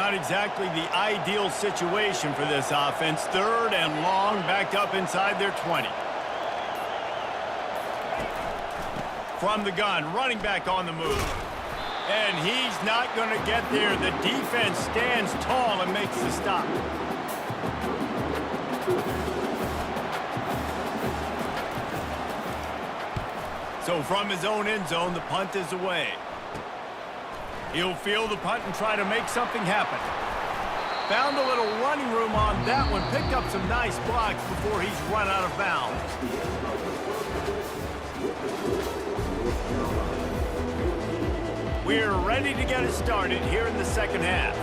Not exactly the ideal situation for this offense. Third and long, backed up inside their 20. From the gun, running back on the move. And he's not going to get there. The defense stands tall and makes the stop. So from his own end zone, the punt is away. He'll field the punt and try to make something happen. Found a little running room on that one. Picked up some nice blocks before he's run out of bounds. We're ready to get it started here in the second half.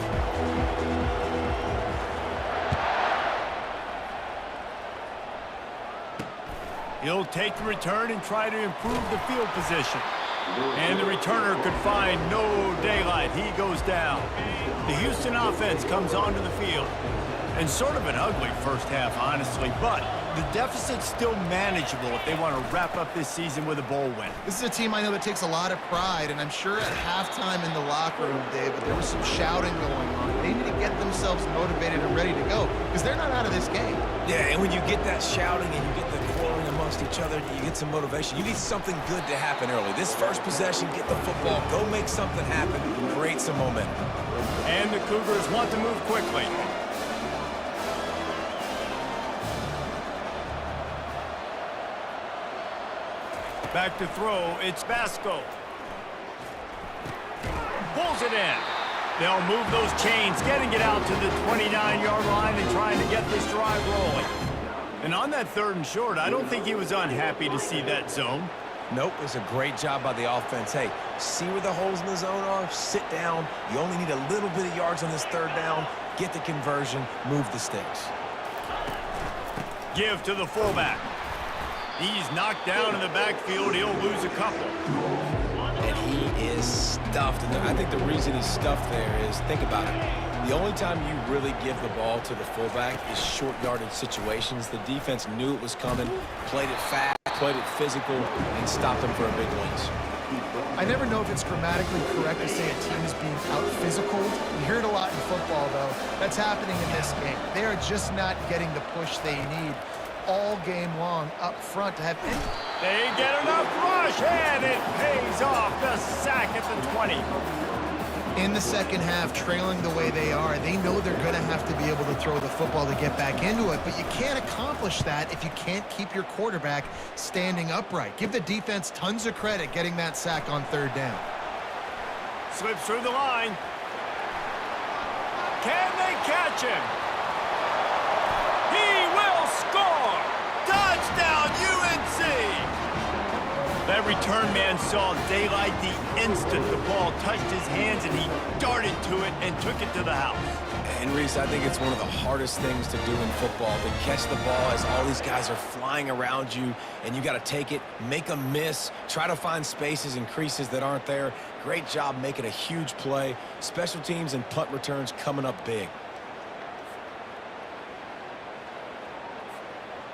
He'll take the return and try to improve the field position. And the returner could find no daylight. He goes down. The Houston offense comes onto the field. And sort of an ugly first half, honestly, but the deficit's still manageable if they want to wrap up this season with a bowl win. This is a team I know that takes a lot of pride, and I'm sure at halftime in the locker room, David, there was some shouting going on. They need to get themselves motivated and ready to go, because they're not out of this game. Yeah, and when you get that shouting and you get the quarreling amongst each other, you get some motivation. You need something good to happen early. This first possession, get the football, go make something happen, create some momentum. And the Cougars want to move quickly. Back to throw, it's Basco. Pulls it in. They'll move those chains, getting it out to the 29-yard line and trying to get this drive rolling. And on that third and short, I don't think he was unhappy to see that zone. Nope, it's a great job by the offense. Hey, see where the holes in the zone are? Sit down. You only need a little bit of yards on this third down. Get the conversion, move the sticks. Give to the fullback. He's knocked down in the backfield. He'll lose a couple. And he is stuffed. And I think the reason he's stuffed there is, think about it. The only time you really give the ball to the fullback is short yardage situations. The defense knew it was coming, played it fast, played it physical, and stopped them for a big wins. I never know if it's grammatically correct to say a team is being out-physical. You hear it a lot in football, though. That's happening in this game. They are just not getting the push they need all game long up front to have any. They get enough rush, and it pays off. The sack at the 20. In the second half, trailing the way they are, they know they're going to have to be able to throw the football to get back into it, but you can't accomplish that if you can't keep your quarterback standing upright. Give the defense tons of credit getting that sack on third down. Slips through the line. Can they catch him? He will score! Touchdown, UNC! That return man saw daylight the instant the ball touched his hands, and he darted to it and took it to the house. And Reese, I think it's one of the hardest things to do in football, to catch the ball as all these guys are flying around you, and you got to take it, make a miss, try to find spaces and creases that aren't there. Great job making a huge play. Special teams and punt returns coming up big.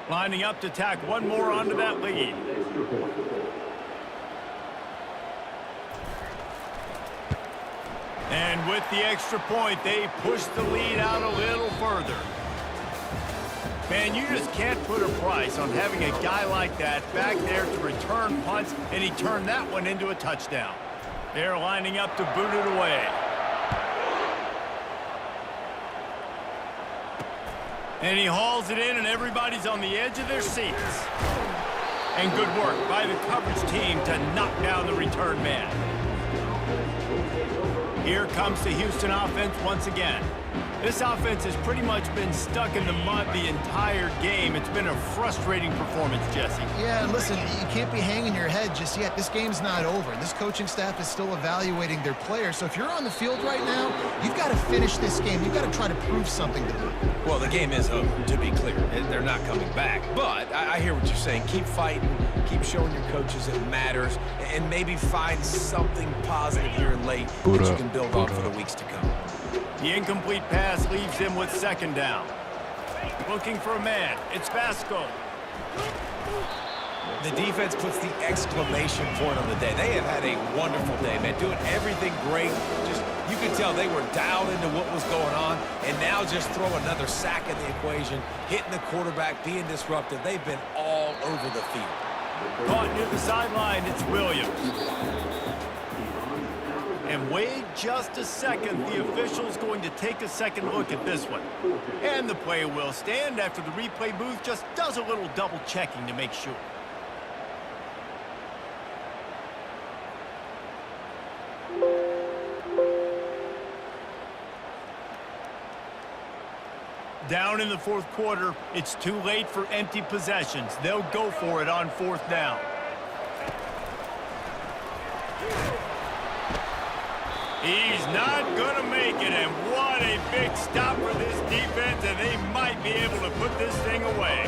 Lining up to tack one more onto that lead. And with the extra point, they push the lead out a little further. Man, you just can't put a price on having a guy like that back there to return punts, and he turned that one into a touchdown. They're lining up to boot it away. And he hauls it in, and everybody's on the edge of their seats. And good work by the coverage team to knock down the return man. Here comes the Houston offense once again. This offense has pretty much been stuck in the mud the entire game. It's been a frustrating performance, Jesse. Yeah, and listen, you can't be hanging your head just yet. This game's not over. This coaching staff is still evaluating their players. So if you're on the field right now, you've got to finish this game. You've got to try to prove something to them. Well, the game is over, to be clear. They're not coming back. But I hear what you're saying. Keep fighting. Keep showing your coaches it matters. And maybe find something positive here in late that you can build on for the weeks to come. The incomplete pass leaves him with second down. Looking for a man. It's Basco. The defense puts the exclamation point on the day. They have had a wonderful day, man, doing everything great. Just, you could tell they were dialed into what was going on, and now just throw another sack in the equation, hitting the quarterback, being disruptive. They've been all over the field. Caught near the sideline, it's Williams. And wait just a second, the official's going to take a second look at this one. And the play will stand after the replay booth just does a little double checking to make sure. Down in the fourth quarter, it's too late for empty possessions. They'll go for it on fourth down. He's not going to make it, and what a big stop for this defense, and they might be able to put this thing away.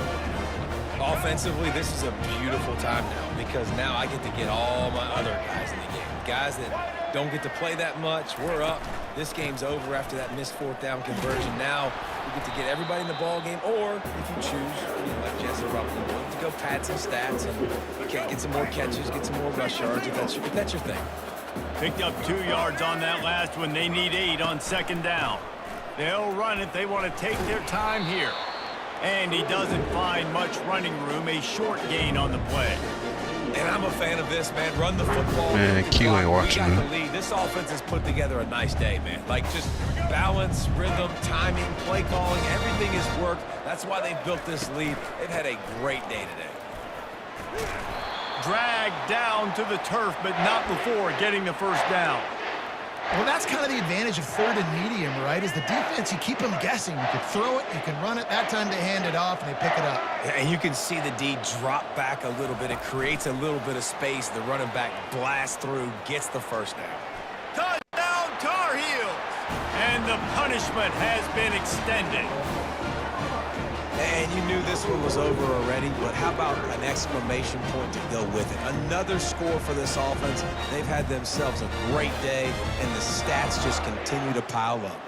Offensively, this is a beautiful time now because now I get to get all my other guys in the game. Guys that don't get to play that much, we're up. This game's over after that missed fourth down conversion. Now we get to get everybody in the ball game, or if you choose, like Jesse probably would, to go pad some stats and get some more catches, get some more rush yards if that's your thing. Picked up 2 yards on that last one. They need 8 on second down. They'll run it. They want to take their time here. And he doesn't find much running room. A short gain on the play. And I'm a fan of this, man. Run the football. Man, Q ain't watching we got it. the lead. This offense has put together a nice day, man. Like, just balance, rhythm, timing, play calling, everything has worked. That's why they built this lead. They've had a great day today. Dragged down to the turf, but not before getting the first down. Well, that's kind of the advantage of third and medium, right? Is the defense, you keep them guessing. You can throw it, you can run it. That time they hand it off, and they pick it up. And you can see the D drop back a little bit. It creates a little bit of space. The running back blasts through, gets the first down. Touchdown, Tar Heels! And the punishment has been extended. And you knew this one was over already, but how about an exclamation point to go with it? Another score for this offense. They've had themselves a great day, and the stats just continue to pile up.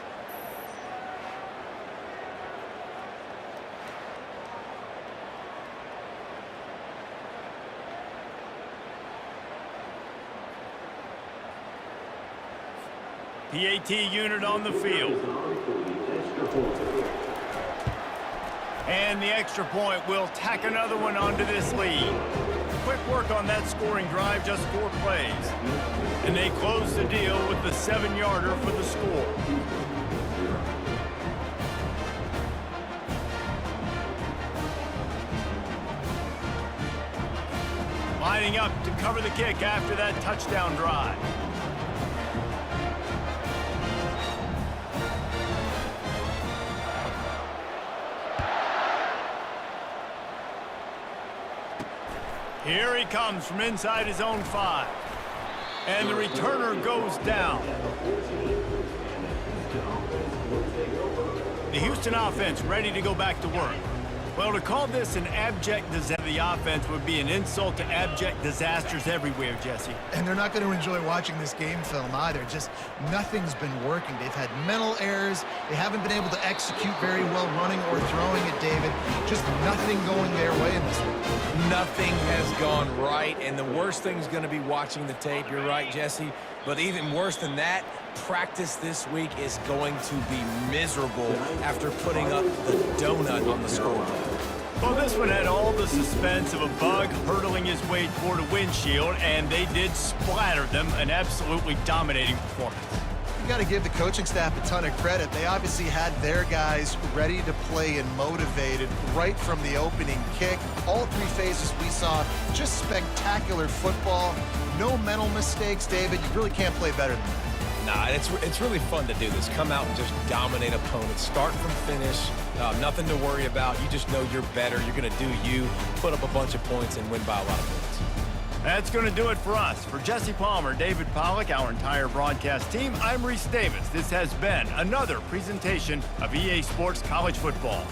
PAT unit on the field. And the extra point will tack another one onto this lead. Quick work on that scoring drive, just 4 plays. And they close the deal with the 7-yarder for the score. Lining up to cover the kick after that touchdown drive. Here he comes from inside his own 5. And the returner goes down. The Houston offense ready to go back to work. Well, to call this an abject disaster, the offense would be an insult to abject disasters everywhere, Jesse. And they're not going to enjoy watching this game film either. Just nothing's been working. They've had mental errors. They haven't been able to execute very well running or throwing it, David. Just nothing going their way in this one. Nothing has gone right, and the worst thing is going to be watching the tape. You're right, Jesse. But even worse than that, practice this week is going to be miserable after putting up the donut on the scoreboard. Well, this one had all the suspense of a bug hurtling his way toward a windshield, and they did splatter them. An absolutely dominating performance. You got to give the coaching staff a ton of credit. They obviously had their guys ready to play and motivated right from the opening kick. All 3 phases we saw, just spectacular football. No mental mistakes, David. You really can't play better than that. Nah, it's really fun to do this. Come out and just dominate opponents. Start from finish. Nothing to worry about. You just know you're better. You're going to do you, put up a bunch of points, and win by a lot of points. That's going to do it for us. For Jesse Palmer, David Pollack, our entire broadcast team, I'm Reese Davis. This has been another presentation of EA Sports College Football.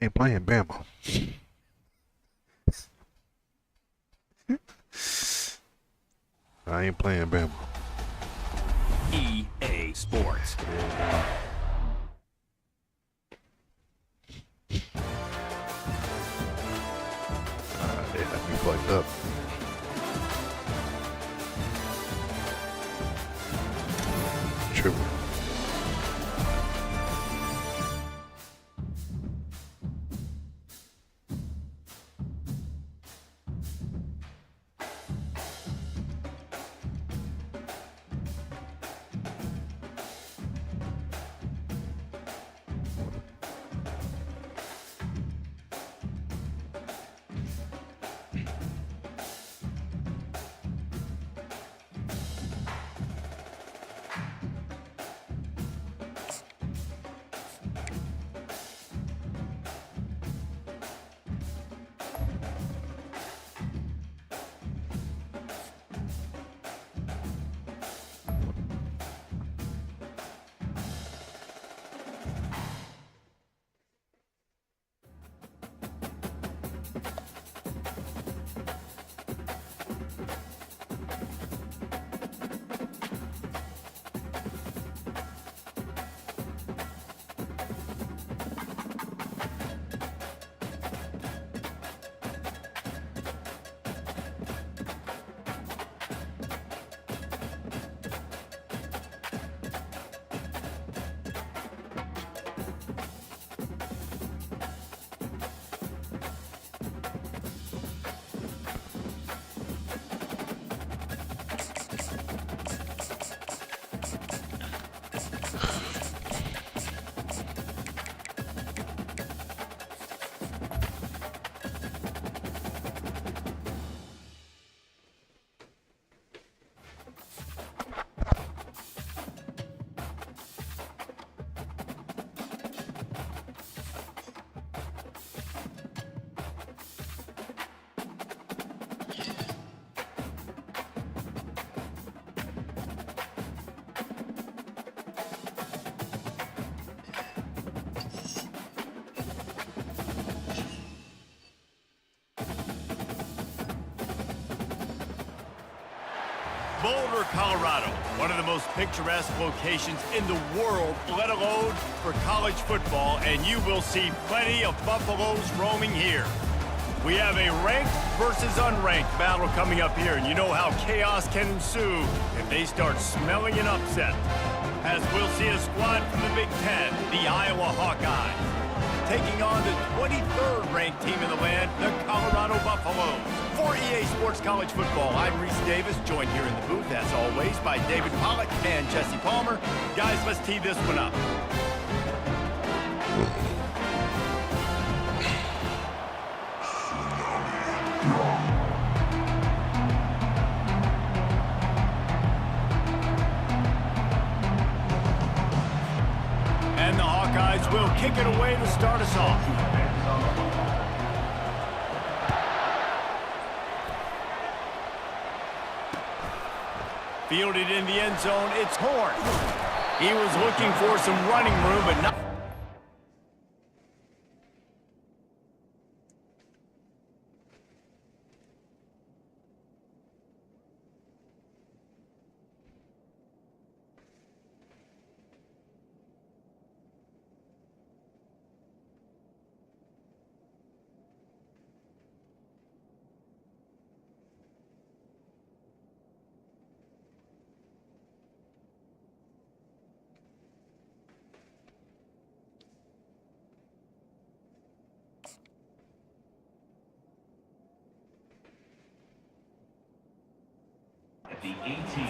Ain't playing Bama. I ain't playing Bama. EA Sports. They have me fucked up. Triple. Boulder, Colorado, one of the most picturesque locations in the world, let alone for college football, and you will see plenty of Buffaloes roaming here. We have a ranked versus unranked battle coming up here, and you know how chaos can ensue if they start smelling an upset. As we'll see a squad from the Big Ten, the Iowa Hawkeyes, taking on the 23rd ranked team in the land, the Colorado Buffaloes. For EA Sports College Football, I'm Reese Davis, joined here in the booth, as always, by David Pollack and Jesse Palmer. Guys, let's tee this one up. And the Hawkeyes will kick it away to start us off. Fielded in the end zone, it's Horn. He was looking for some running room, but not.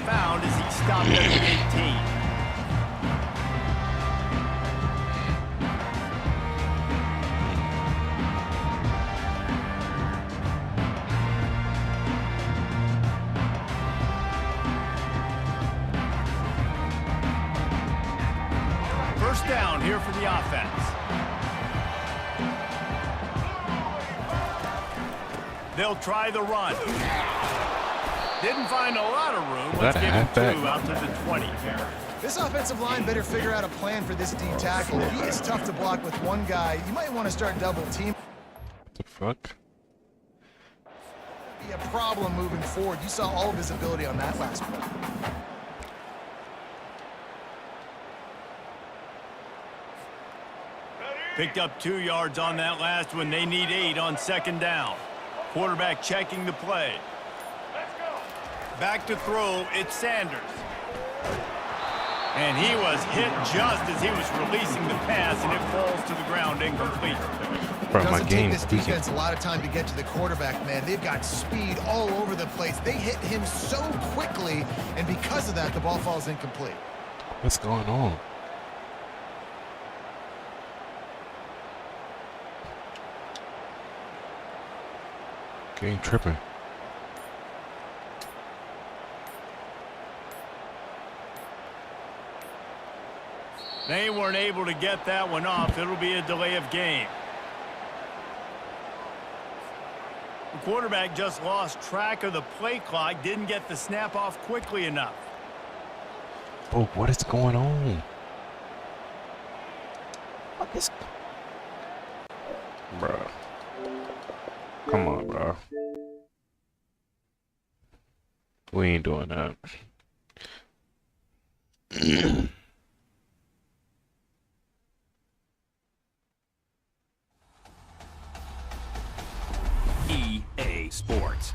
Found as he stopped at the 18. First down here for the offense. They'll try the run. Didn't find a lot of room. Let's give him 2 out to the 20. This offensive line better figure out a plan for this D tackle. He is tough to block with one guy. You might want to start double team. What the fuck? Be a problem moving forward. You saw all of his ability on that last play. Picked up 2 yards on that last one. They need 8 on second down. Quarterback checking the play. Back to throw, it's Sanders. And he was hit just as he was releasing the pass, and it falls to the ground incomplete. Bro, my Doesn't take game's this tweaking. defense a lot of time to get to the quarterback, man. They've got speed all over the place. They hit him so quickly, and because of that, the ball falls incomplete. What's going on? Game tripping. They weren't able to get that one off. It'll be a delay of game. The quarterback just lost track of the play clock, didn't get the snap off quickly enough. Bro, what is going on? What is... Bro. Come on, bro. We ain't doing that. EA Sports.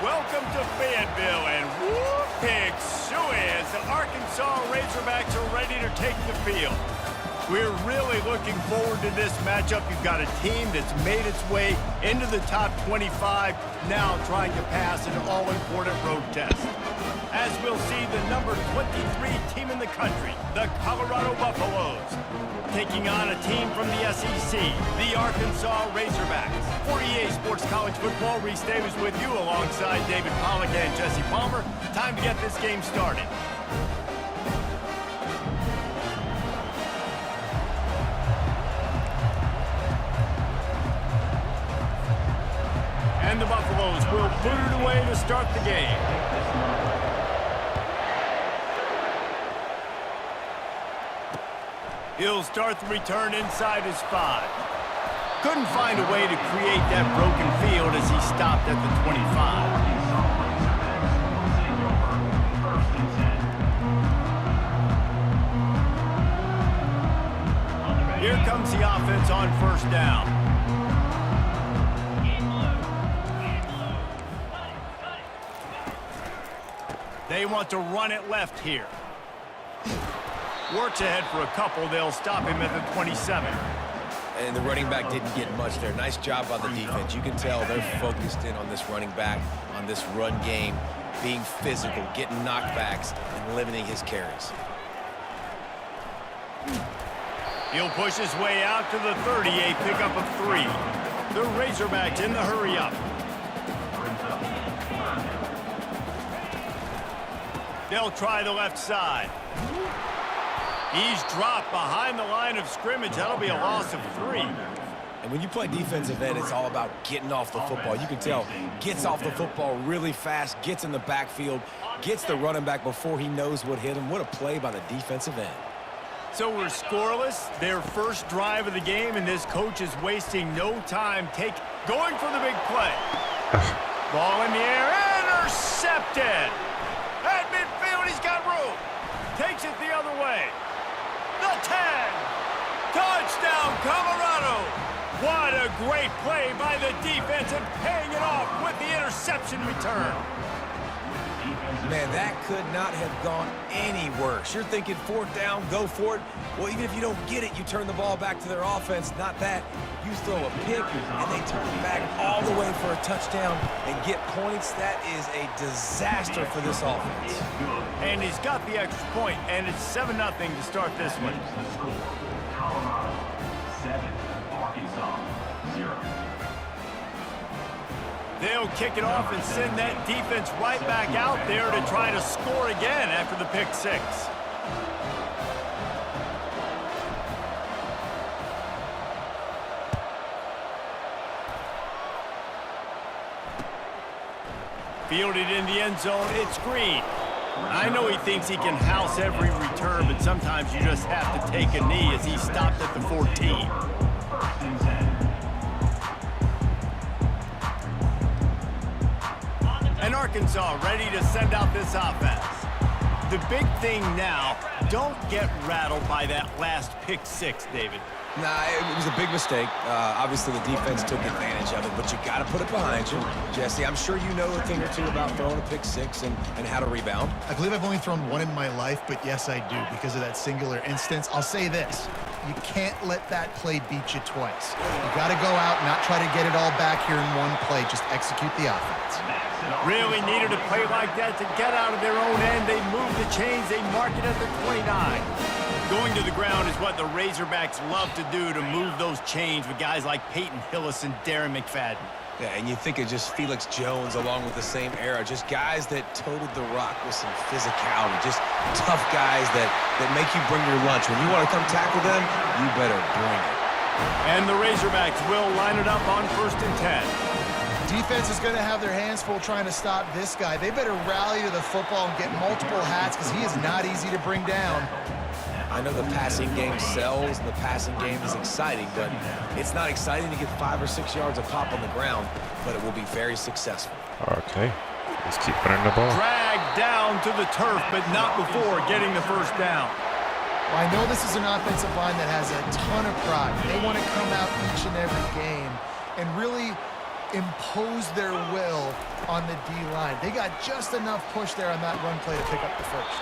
Welcome to Fayetteville, and whoop, pig suey as the Arkansas Razorbacks are ready to take the field. We're really looking forward to this matchup. You've got a team that's made its way into the top 25, now trying to pass an all-important road test. As we'll see, the number 23 team in the country, the Colorado Buffaloes, taking on a team from the SEC, the Arkansas Razorbacks. For EA Sports College Football, Reese Davis with you alongside David Pollack and Jesse Palmer. Time to get this game started. And the Buffaloes will put it away to start the game. He'll start the return inside his 5. Couldn't find a way to create that broken field as he stopped at the 25. Here comes the offense on first down. They want to run it left here. Works ahead for a couple. They'll stop him at the 27. And the running back didn't get much there. Nice job by the defense. You can tell they're focused in on this running back, on this run game, being physical, getting knockbacks, and limiting his carries. He'll push his way out to the 30, a pickup of 3. The Razorbacks in the hurry-up. They'll try the left side. He's dropped behind the line of scrimmage. That'll be a loss of 3. And when you play defensive end, it's all about getting off the football. You can tell, gets off the football really fast, gets in the backfield, gets the running back before he knows what hit him. What a play by the defensive end. So we're scoreless, their first drive of the game, and this coach is wasting no time going for the big play. Ball in the air, intercepted. At midfield, he's got room. Takes it the other way. The 10. Touchdown, Colorado. What a great play by the defense and paying it off with the interception return. Man, that could not have gone any worse. You're thinking 4th down, go for it. Well, even if you don't get it, you turn the ball back to their offense. Not that. You throw a pick, and they turn it back all the way for a touchdown and get points. That is a disaster for this offense. And he's got the extra point, and it's 7-0 to start this one. Colorado 7, Arkansas 0. They'll kick it off and send that defense right back out there to try to score again after the pick 6. Fielded in the end zone, it's Green. I know he thinks he can house every return, but sometimes you just have to take a knee as he stopped at the 14. And Arkansas ready to send out this offense. The big thing now, don't get rattled by that last pick 6, David. Nah, it was a big mistake. Obviously, the defense took advantage of it, but you got to put it behind you. Jesse, I'm sure you know a thing or two about throwing a pick 6 and how to rebound. I believe I've only thrown one in my life, but yes, I do because of that singular instance. I'll say this. You can't let that play beat you twice. You got to go out and not try to get it all back here in one play. Just execute the offense. Really needed a play like that to get out of their own end. They move the chains. They mark it at the 29. Going to the ground is what the Razorbacks love to do, to move those chains with guys like Peyton Hillis and Darren McFadden. Yeah, and you think of just Felix Jones along with the same era, just guys that toted the rock with some physicality, just tough guys that make you bring your lunch. When you want to come tackle them, you better bring it. And the Razorbacks will line it up on 1st and 10. Defense is going to have their hands full trying to stop this guy. They better rally to the football and get multiple hats because he is not easy to bring down. I know the passing game sells, and the passing game is exciting, but it's not exciting to get 5 or 6 yards of pop on the ground, but it will be very successful. Okay. Let's keep running the ball. Dragged down to the turf, but not before getting the 1st down. Well, I know this is an offensive line that has a ton of pride. They want to come out each and every game and really impose their will on the D-line. They got just enough push there on that run play to pick up the 1st.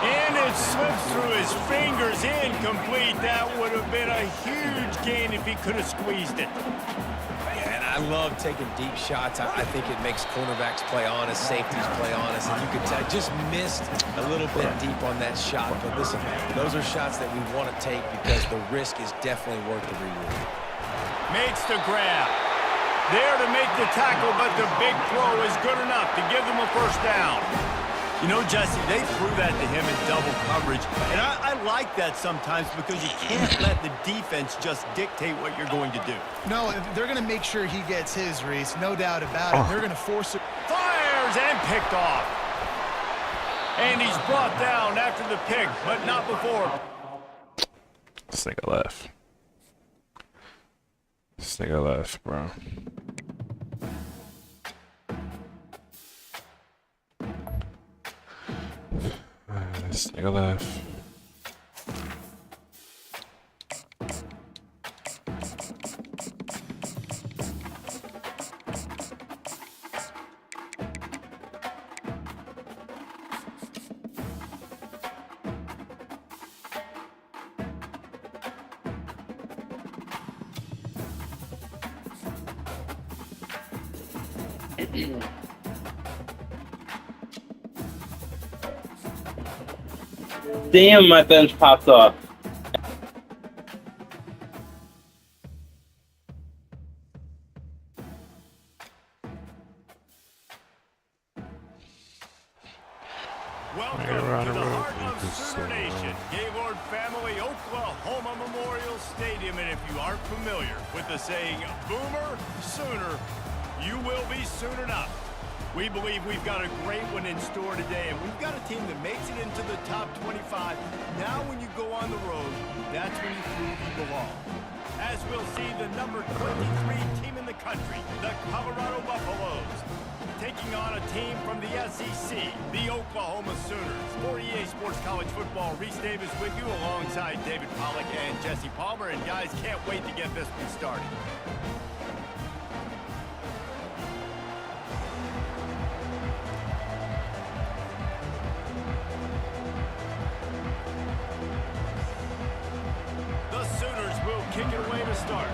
And it slips through his fingers, incomplete. That would have been a huge gain if he could have squeezed it. Yeah, and I love taking deep shots. I think it makes cornerbacks play honest, safeties play honest, and you could tell just missed a little bit deep on that shot. But listen, those are shots that we want to take because the risk is definitely worth the reward. Makes the grab. There to make the tackle, but the big throw is good enough to give them a 1st down. You know, Jesse, they threw that to him in double coverage, and I like that sometimes because you can't let the defense just dictate what you're going to do. No, they're going to make sure he gets his, Reese. No doubt about it. They're going to force it. Fires and picked off. And he's brought down after the pick, but not before. This nigga left. This nigga left, bro. This nigga left. Damn, my bench popped off. Welcome Around to the the road, heart of this is, Sooner Nation, Gaylord Family Oklahoma Memorial Stadium. And if you aren't familiar with the saying, Boomer Sooner, you will be soon enough. We believe we've got a great one in store today, and we've got a team that makes it into the top 25. Now when you go on the road, that's when you prove you belong. As we'll see the number 23 team in the country, the Colorado Buffaloes, taking on a team from the SEC, the Oklahoma Sooners. For EA Sports College Football, Reese Davis with you alongside David Pollack and Jesse Palmer. And guys, can't wait to get this one started. The Sooners will kick it away to start.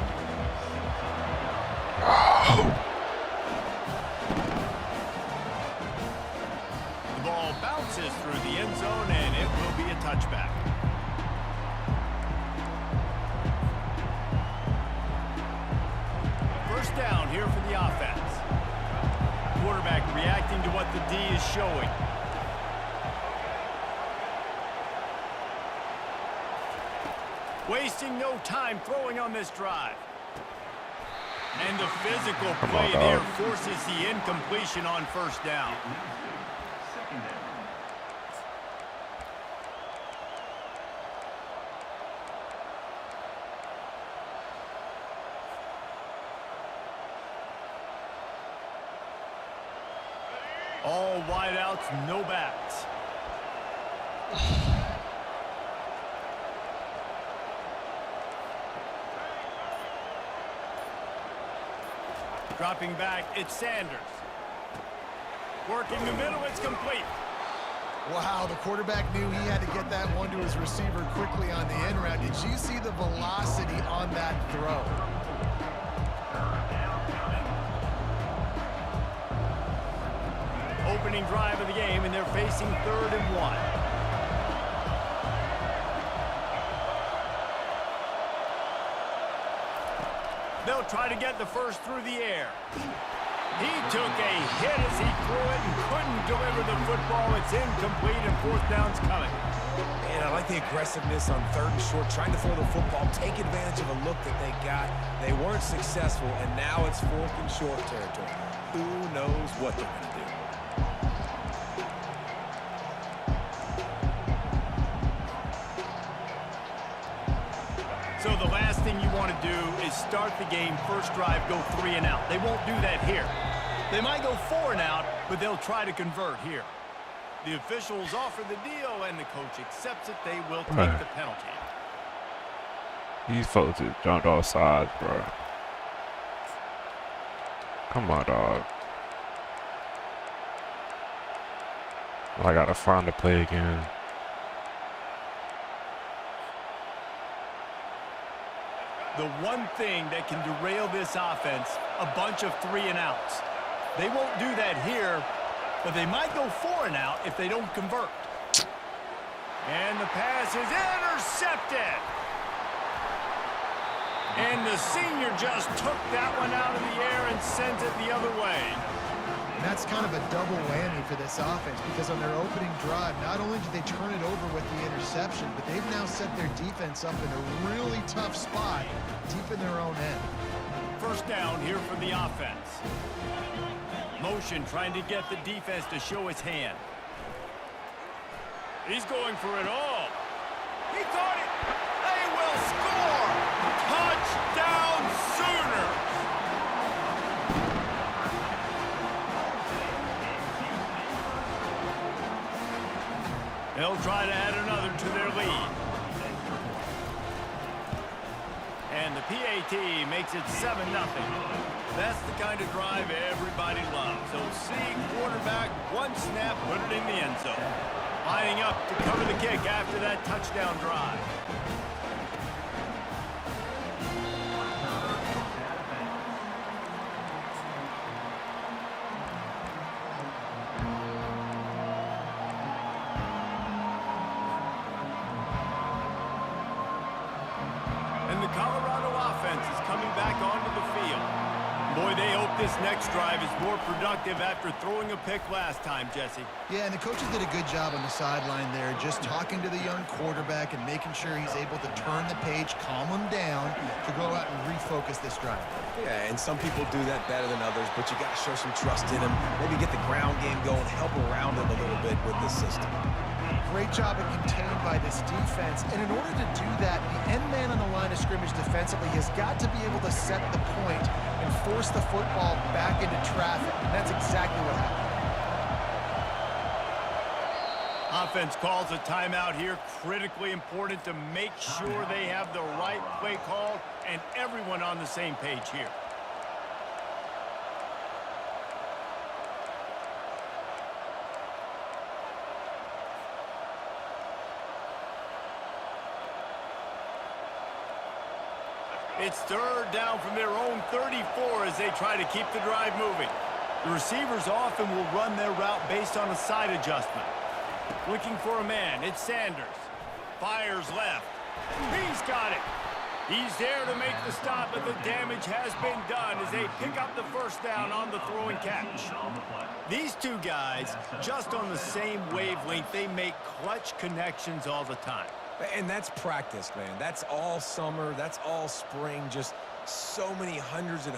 The ball bounces through the end zone, and it will be a touchback. First down here for the offense. Quarterback reacting to what the D is showing. Wasting no time throwing on this drive. And the physical play there forces the incompletion on first down. Second down. All wideouts, no backs. Dropping back, it's Sanders. Working the middle, it's complete. Wow, the quarterback knew he had to get that one to his receiver quickly on the end route. Did you see the velocity on that throw? Opening drive of the game, and they're facing 3rd and 1. They'll try to get the first through the air. He took a hit as he threw it and couldn't deliver the football. It's incomplete, and 4th down's coming. Man, I like the aggressiveness on 3rd and short, trying to throw the football, take advantage of a look that they got. They weren't successful, and now it's 4th and short territory. Who knows what they're going to do? So the last thing you want to do is start the game, first drive, go 3 and out. They won't do that here. They might go 4 and out, but they'll try to convert here. The officials offer the deal, and the coach accepts it. They will take the penalty. These folks just jumped off sides, bro. Come on, dog. I gotta find the play again. The one thing that can derail this offense, a bunch of 3 and outs. They won't do that here, but they might go 4 and out if they don't convert. And the pass is intercepted. And the senior just took that one out of the air and sends it the other way. And that's kind of a double whammy for this offense, because on their opening drive, not only did they turn it over with the interception, but they've now set their defense up in a really tough spot deep in their own end. First down here for the offense. Motion trying to get the defense to show his hand. He's going for it all. He caught it. They will score. Touchdown Sooners. They'll try to add another to their lead. And the PAT makes it 7-0. That's the kind of drive everybody loves. So see quarterback, one snap, put it in the end zone. Lining up to cover the kick after that touchdown drive. And the Colorado offense is coming back onto the field. Boy, they hope this next drive is more productive after throwing a pick last time, Jesse. Yeah, and the coaches did a good job on the sideline there, just talking to the young quarterback and making sure he's able to turn the page, calm him down to go out and refocus this drive. Yeah, and some people do that better than others, but you got to show some trust in him. Maybe get the ground game going, help around him a little bit with this system. Great job of contained by this defense. And in order to do that, the end man on the line of scrimmage defensively has got to be able to set the point and force the football back into traffic. And that's exactly what happened. Offense calls a timeout here. Critically important to make sure they have the right play call and everyone on the same page here. It's third down from their own 34 as they try to keep the drive moving. The receivers often will run their route based on a side adjustment. Looking for a man, it's Sanders. Fires left. He's got it. He's there to make the stop, but the damage has been done as they pick up the first down on the throw and catch. These two guys, just on the same wavelength, they make clutch connections all the time. And that's practice, man. That's all summer. That's all spring. Just so many hundreds and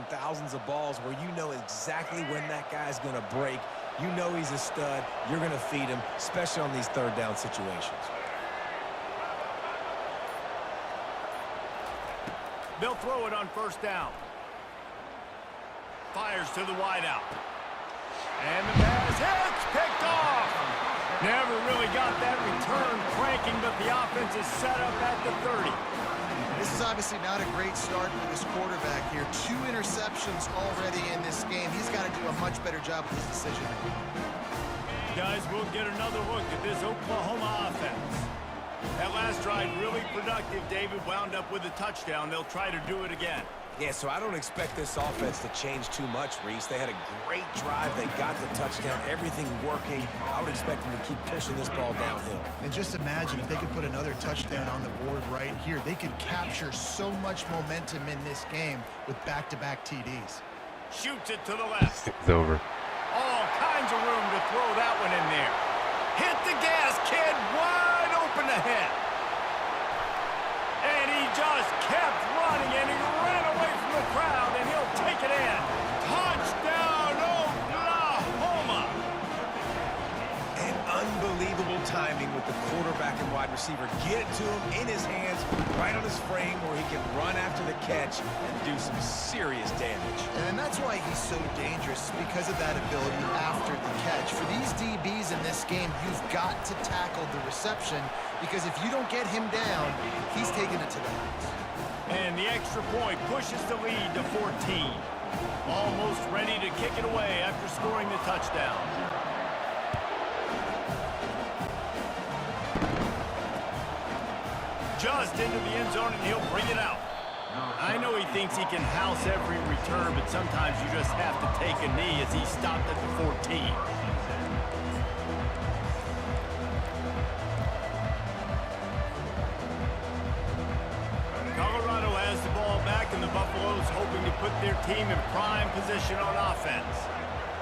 thousands of balls where you know exactly when that guy's going to break. You know he's a stud. You're going to feed him, especially on these third down situations. They'll throw it on first down. Fires to the wideout. And the pass hits, picked off. Never really got that return cranking, but the offense is set up at the 30. This is obviously not a great start for this quarterback here. 2 interceptions already in this game. He's got to do a much better job with his decision making. Guys, we'll get another look at this Oklahoma offense. That last drive really productive. David wound up with a touchdown. They'll try to do it again. Yeah, so I don't expect this offense to change too much, Reese. They had a great drive. They got the touchdown. Everything working. I would expect them to keep pushing this ball downhill. And just imagine if they could put another touchdown on the board right here. They could capture so much momentum in this game with back-to-back TDs. Shoots it to the left. It's over. All kinds of room to throw that one in there. Hit the gas, kid. Wide open ahead. And he just kept running, and he ran away from the crowd, and he'll take it in. Touchdown, Oklahoma! And unbelievable timing with the quarterback and wide receiver. Get it to him in his hands, right on his frame, where he can run after the catch and do some serious damage. And that's why he's so dangerous, because of that ability after the catch. For these DBs in this game, you've got to tackle the reception, because if you don't get him down, he's taking it to the house. And the extra point pushes the lead to 14. Almost ready to kick it away after scoring the touchdown. Just into the end zone, and he'll bring it out. I know he thinks he can house every return, but sometimes you just have to take a knee as he stopped at the 14. Colorado has the ball back, and the Buffaloes hoping to put their team in prime position on offense.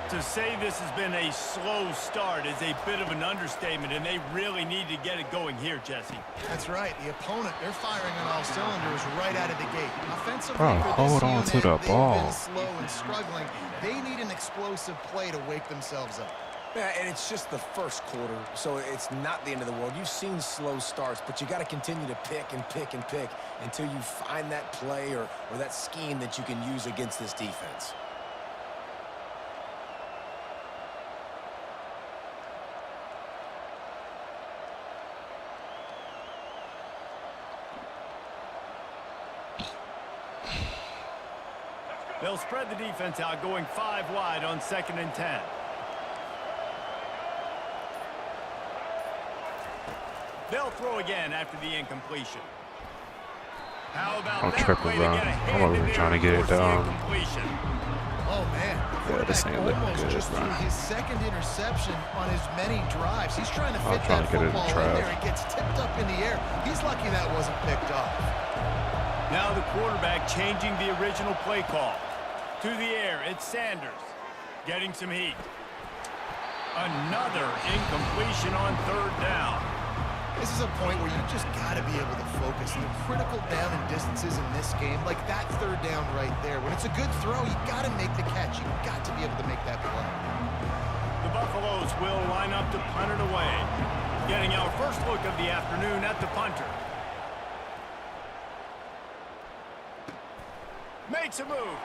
To say this has been a slow start is a bit of an understatement, and they really need to get it going here, Jesse. That's right. The opponent, they're firing on all cylinders right out of the gate. Offensively, Bro, for this hold on unit, to the they've ball. been slow and struggling. They need an explosive play to wake themselves up. Yeah, and it's just the first quarter, so it's not the end of the world. You've seen slow starts, but you got to continue to pick and pick and pick until you find that play or that scheme that you can use against this defense. They'll spread the defense out, going 5 wide on 2nd and 10. They'll throw again after the incompletion. How about I'm that tripping, play to bro. get a I'm hand over in here there trying to get and it force the down. incompletion. Oh, man. Yeah, this ain't looking Almost good, just bro. threw his second interception on as many drives. He's trying to I'm fit trying that to get it in football in trash. there. It gets tipped up in the air. He's lucky that wasn't picked off. Now the quarterback changing the original play call. To the air, it's Sanders. Getting some heat. Another incompletion on third down. This is a point where you just got to be able to focus. The critical down and distances in this game, like that third down right there. When it's a good throw, you got to make the catch. You got to be able to make that play. The Buffaloes will line up to punt it away. Getting our first look of the afternoon at the punter. Makes a move.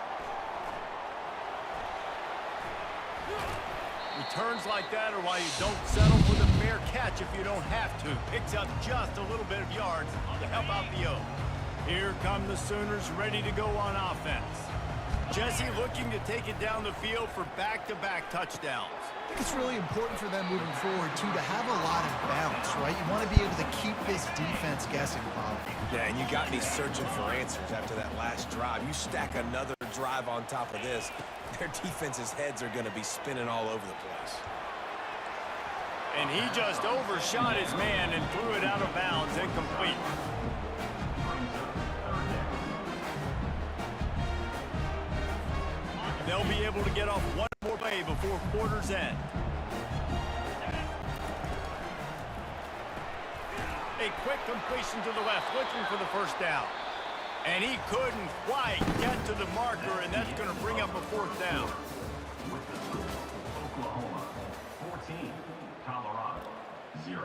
Returns like that are why you don't settle for the fair catch if you don't have to. Picks up just a little bit of yards to help out the O. Here come the Sooners ready to go on offense. Jesse looking to take it down the field for back-to-back touchdowns. I think it's really important for them moving forward, too, to have a lot of balance, right? You want to be able to keep this defense guessing, Bob. Yeah, and you got me searching for answers after that last drive. You stack another drive on top of this, their defense's heads are going to be spinning all over the place. And he just overshot his man and threw it out of bounds, incomplete. They'll be able to get off one more play before quarter's end. A quick completion to the left, looking for the first down. And he couldn't quite get to the marker, and that's going to bring up a fourth down. Oklahoma 14, Colorado 0.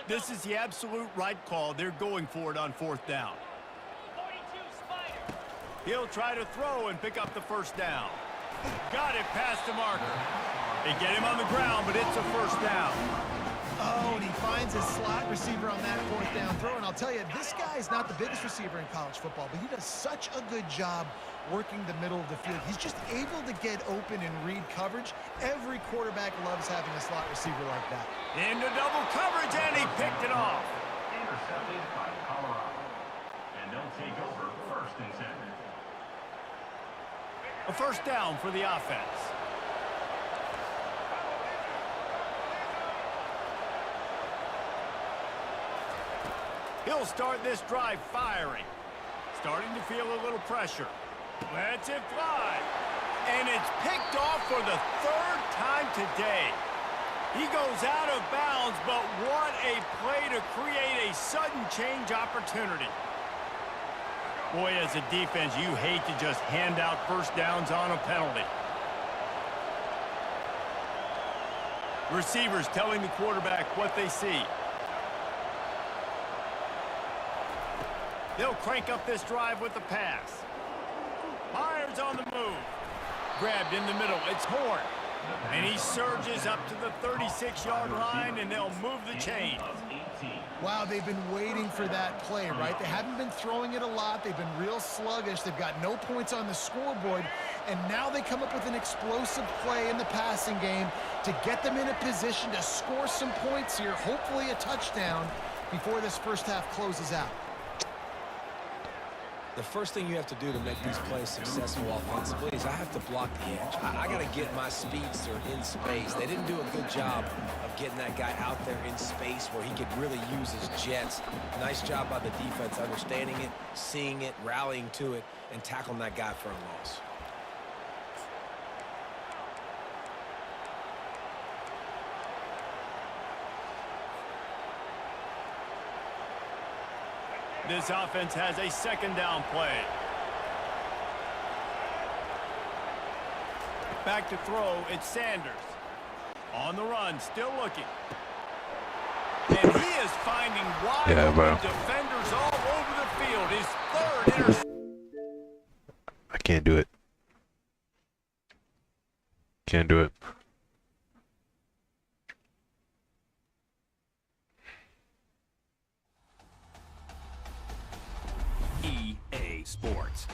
This is the absolute right call. They're going for it on fourth down. He'll try to throw and pick up the first down. Got it past the marker. They get him on the ground, but it's a first down. Oh, and he finds his slot receiver on that fourth down throw. And I'll tell you, this guy is not the biggest receiver in college football, but he does such a good job working the middle of the field. He's just able to get open and read coverage. Every quarterback loves having a slot receiver like that. Into double coverage, and he picked it off. Intercepted by Colorado. And they'll take over first and 10. A first down for the offense. He'll start this drive firing. Starting to feel a little pressure. Lets it fly. And it's picked off for the third time today. He goes out of bounds, but what a play to create a sudden change opportunity. Boy, as a defense, you hate to just hand out first downs on a penalty. Receivers telling the quarterback what they see. They'll crank up this drive with the pass. Myers on the move. Grabbed in the middle. It's Horn. And he surges up to the 36-yard line, and they'll move the chains. Wow, they've been waiting for that play, right? They haven't been throwing it a lot. They've been real sluggish. They've got no points on the scoreboard. And now they come up with an explosive play in the passing game to get them in a position to score some points here, hopefully a touchdown, before this first half closes out. The first thing you have to do to make these plays successful offensively is I have to block the edge. I got to get my speedster in space. They didn't do a good job of getting that guy out there in space where he could really use his jets. Nice job by the defense understanding it, seeing it, rallying to it, and tackling that guy for a loss. This offense has a second down play. Back to throw, it's Sanders. On the run, still looking. And he is finding wide open defenders all over the field. His third interception. I can't do it. Can't do it. EA Sports.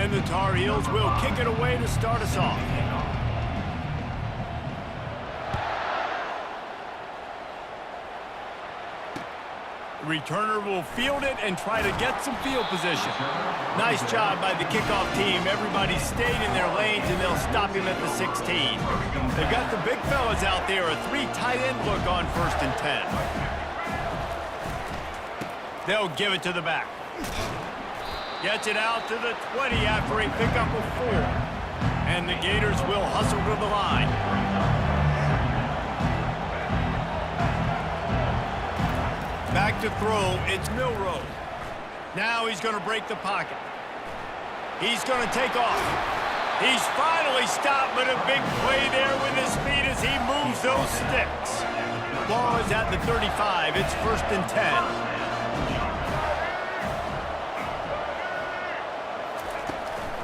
And the Tar Heels will kick it away to start us off. The returner will field it and try to get some field position. Nice job by the kickoff team. Everybody stayed in their lanes, and they'll stop him at the 16. They've got the big fellas out there. A 3 tight end look on 1st and 10. They'll give it to the back. Gets it out to the 20 after a pickup of 4. And the Gators will hustle to the line. Back to throw, it's Milroe. Now he's going to break the pocket. He's going to take off. He's finally stopped, but a big play there with his speed as he moves those sticks. Ball is at the 35. It's 1st and 10.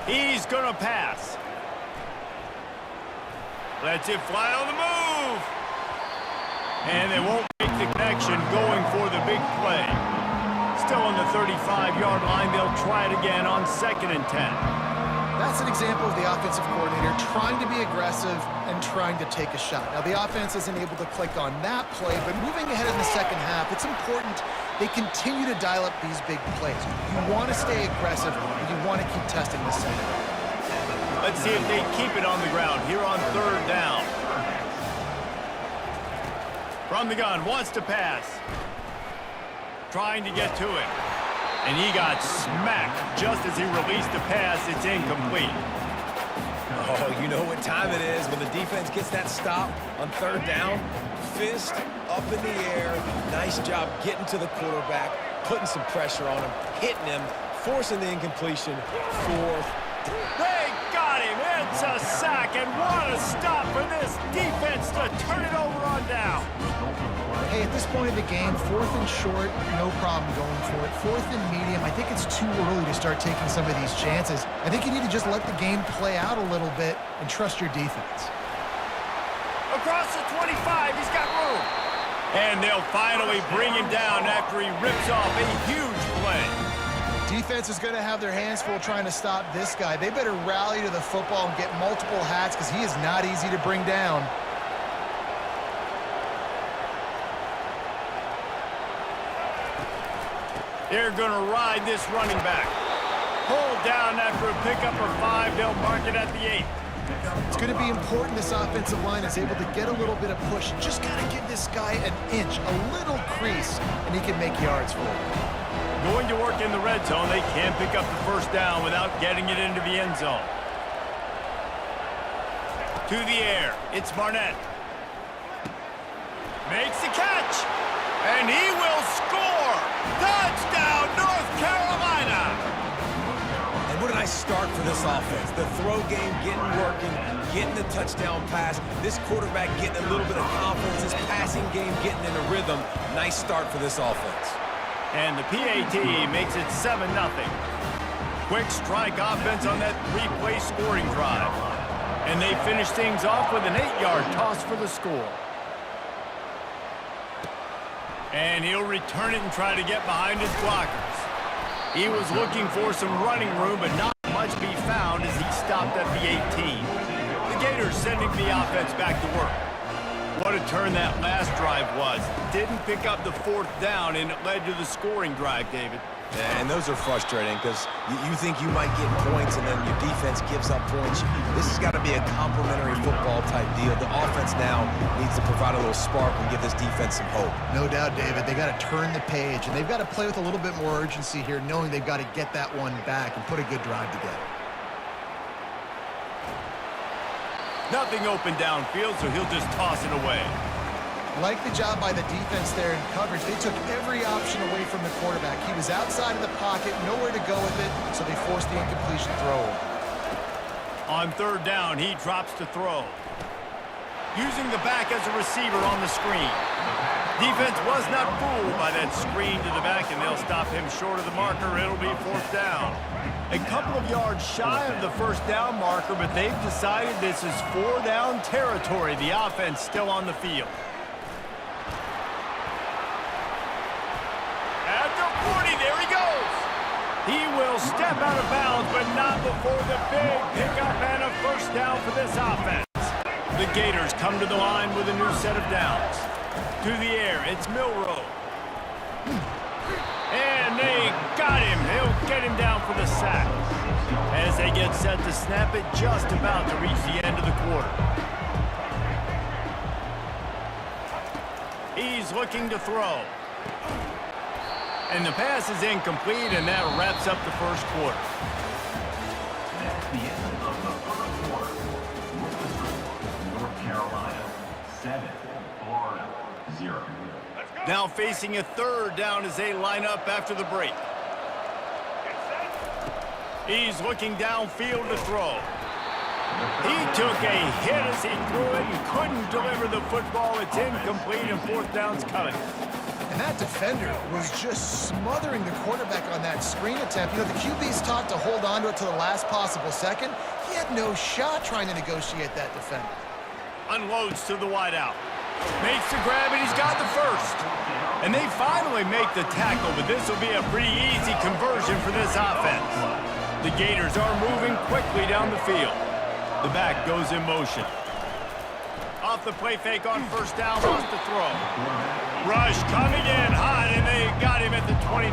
He's going to pass. Lets it fly on the move. And they won't make the connection going for the big play. Still on the 35-yard line. They'll try it again on 2nd and 10. That's an example of the offensive coordinator trying to be aggressive and trying to take a shot. Now, the offense isn't able to click on that play, but moving ahead in the second half, it's important they continue to dial up these big plays. You want to stay aggressive, and you want to keep testing the center. Let's see if they keep it on the ground here on 3rd down. From the gun, wants to pass. Trying to get to it. And he got smacked just as he released the pass. It's incomplete. Oh, you know what time it is when the defense gets that stop on 3rd down. Fist up in the air. Nice job getting to the quarterback, putting some pressure on him, hitting him, forcing the incompletion. 4th. They got him. It's a sack, and what a stop for this defense to turn it over on down. Hey, at this point in the game, 4th and short, no problem going for it. 4th and medium, I think it's too early to start taking some of these chances. I think you need to just let the game play out a little bit and trust your defense. Across the 25, he's got room. And they'll finally bring him down after he rips off a huge play. Defense is going to have their hands full trying to stop this guy. They better rally to the football and get multiple hats because he is not easy to bring down. They're going to ride this running back. Pulled down after a pickup of 5. They'll mark it at the 8. It's going to be important this offensive line is able to get a little bit of push. Just got to give this guy an inch, a little crease, and he can make yards for it. Going to work in the red zone. They can't pick up the 1st down without getting it into the end zone. To the air. It's Barnett. Makes the catch. And he will score. Touchdown, North Carolina. And what a nice start for this offense. The throw game getting working, getting the touchdown pass. This quarterback getting a little bit of confidence. This passing game getting in a rhythm. Nice start for this offense. And the PAT makes it 7-0. Quick strike offense on that 3-play scoring drive. And they finish things off with an 8-yard toss for the score. And he'll return it and try to get behind his blockers. He was looking for some running room, but not much be found as he stopped at the 18. The Gators sending the offense back to work. What a turn that last drive was. Didn't pick up the 4th down, and it led to the scoring drive, David. And those are frustrating because you think you might get points and then your defense gives up points. This has got to be a complementary football type deal. The offense now needs to provide a little spark and give this defense some hope. No doubt, David. They got to turn the page, and they've got to play with a little bit more urgency here, knowing they've got to get that one back and put a good drive together. Nothing open downfield, so he'll just toss it away. Like the job by the defense there in coverage. They took every option away from the quarterback. He was outside of the pocket, nowhere to go with it, so they forced the incompletion throw. On 3rd down, he drops to throw. Using the back as a receiver on the screen. Defense was not fooled by that screen to the back, and they'll stop him short of the marker. It'll be 4th down. A couple of yards shy of the 1st down marker, but they've decided this is 4-down territory. The offense still on the field. At the 40, there he goes. He will step out of bounds, but not before the big pickup and a first down for this offense. The Gators come to the line with a new set of downs. To the air, it's Milroe. And they got him. They'll get him down for the sack. As they get set to snap it, just about to reach the end of the quarter. He's looking to throw. And the pass is incomplete, and that wraps up the first quarter. That's the end of the first quarter. North Carolina 7, Florida 0. Now facing a third down as they line up after the break. He's looking downfield to throw. He took a hit as he threw it and couldn't deliver the football. It's incomplete and fourth down's coming. And that defender was just smothering the quarterback on that screen attempt. You know, the QB's taught to hold on to it to the last possible second. He had no shot trying to negotiate that defender. Unloads to the wideout. Makes the grab, and he's got the first. And they finally make the tackle, but this will be a pretty easy conversion for this offense. The Gators are moving quickly down the field. The back goes in motion. Off the play fake on first down, lost the throw. Rush coming in hot, and they got him at the 29.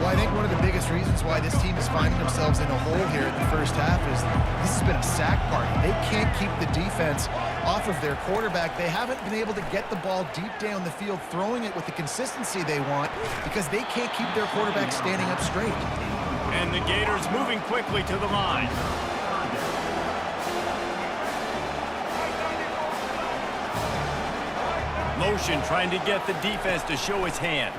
Well, I think one of the biggest reasons why this team is finding themselves in a hole here in the first half is this has been a sack party. They can't keep the defense off of their quarterback. They haven't been able to get the ball deep down the field, throwing it with the consistency they want because they can't keep their quarterback standing up straight. And the Gators moving quickly to the line. Motion trying to get the defense to show his hand.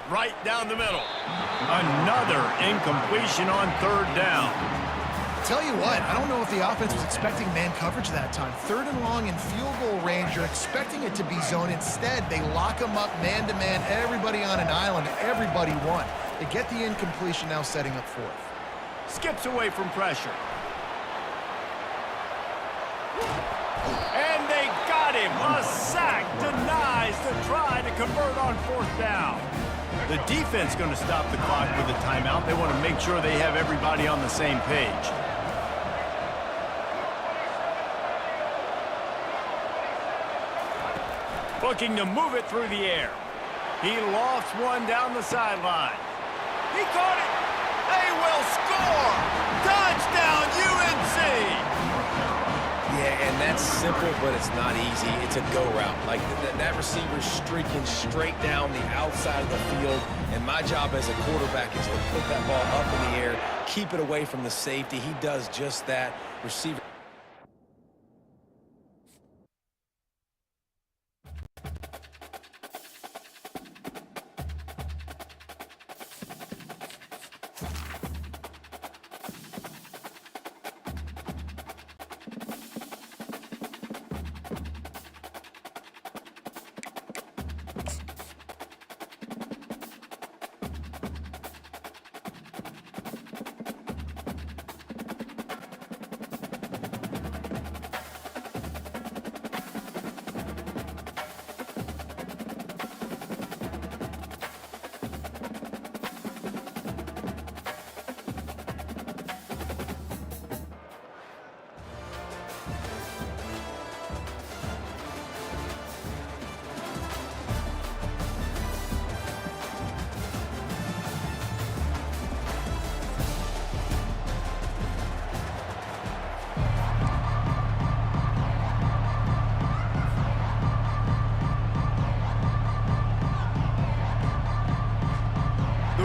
Right down the middle. Another incompletion on third down. Tell you what, I don't know if the offense was expecting man coverage that time. Third and long in field goal range, you're expecting it to be zone. Instead, they lock them up man-to-man, everybody on an island, everybody won. They get the incompletion, now setting up fourth. Skips away from pressure. And they got him. A sack denies the try to convert on fourth down. The defense going to stop the clock with a timeout. They want to make sure they have everybody on the same page. Looking to move it through the air. He lofts one down the sideline. He caught it. They will score. Touchdown, UNC. Yeah, and that's simple, but it's not easy. It's a go route. Like that receiver's streaking straight down the outside of the field, and my job as a quarterback is to put that ball up in the air, keep it away from the safety. He does just that. Receiver.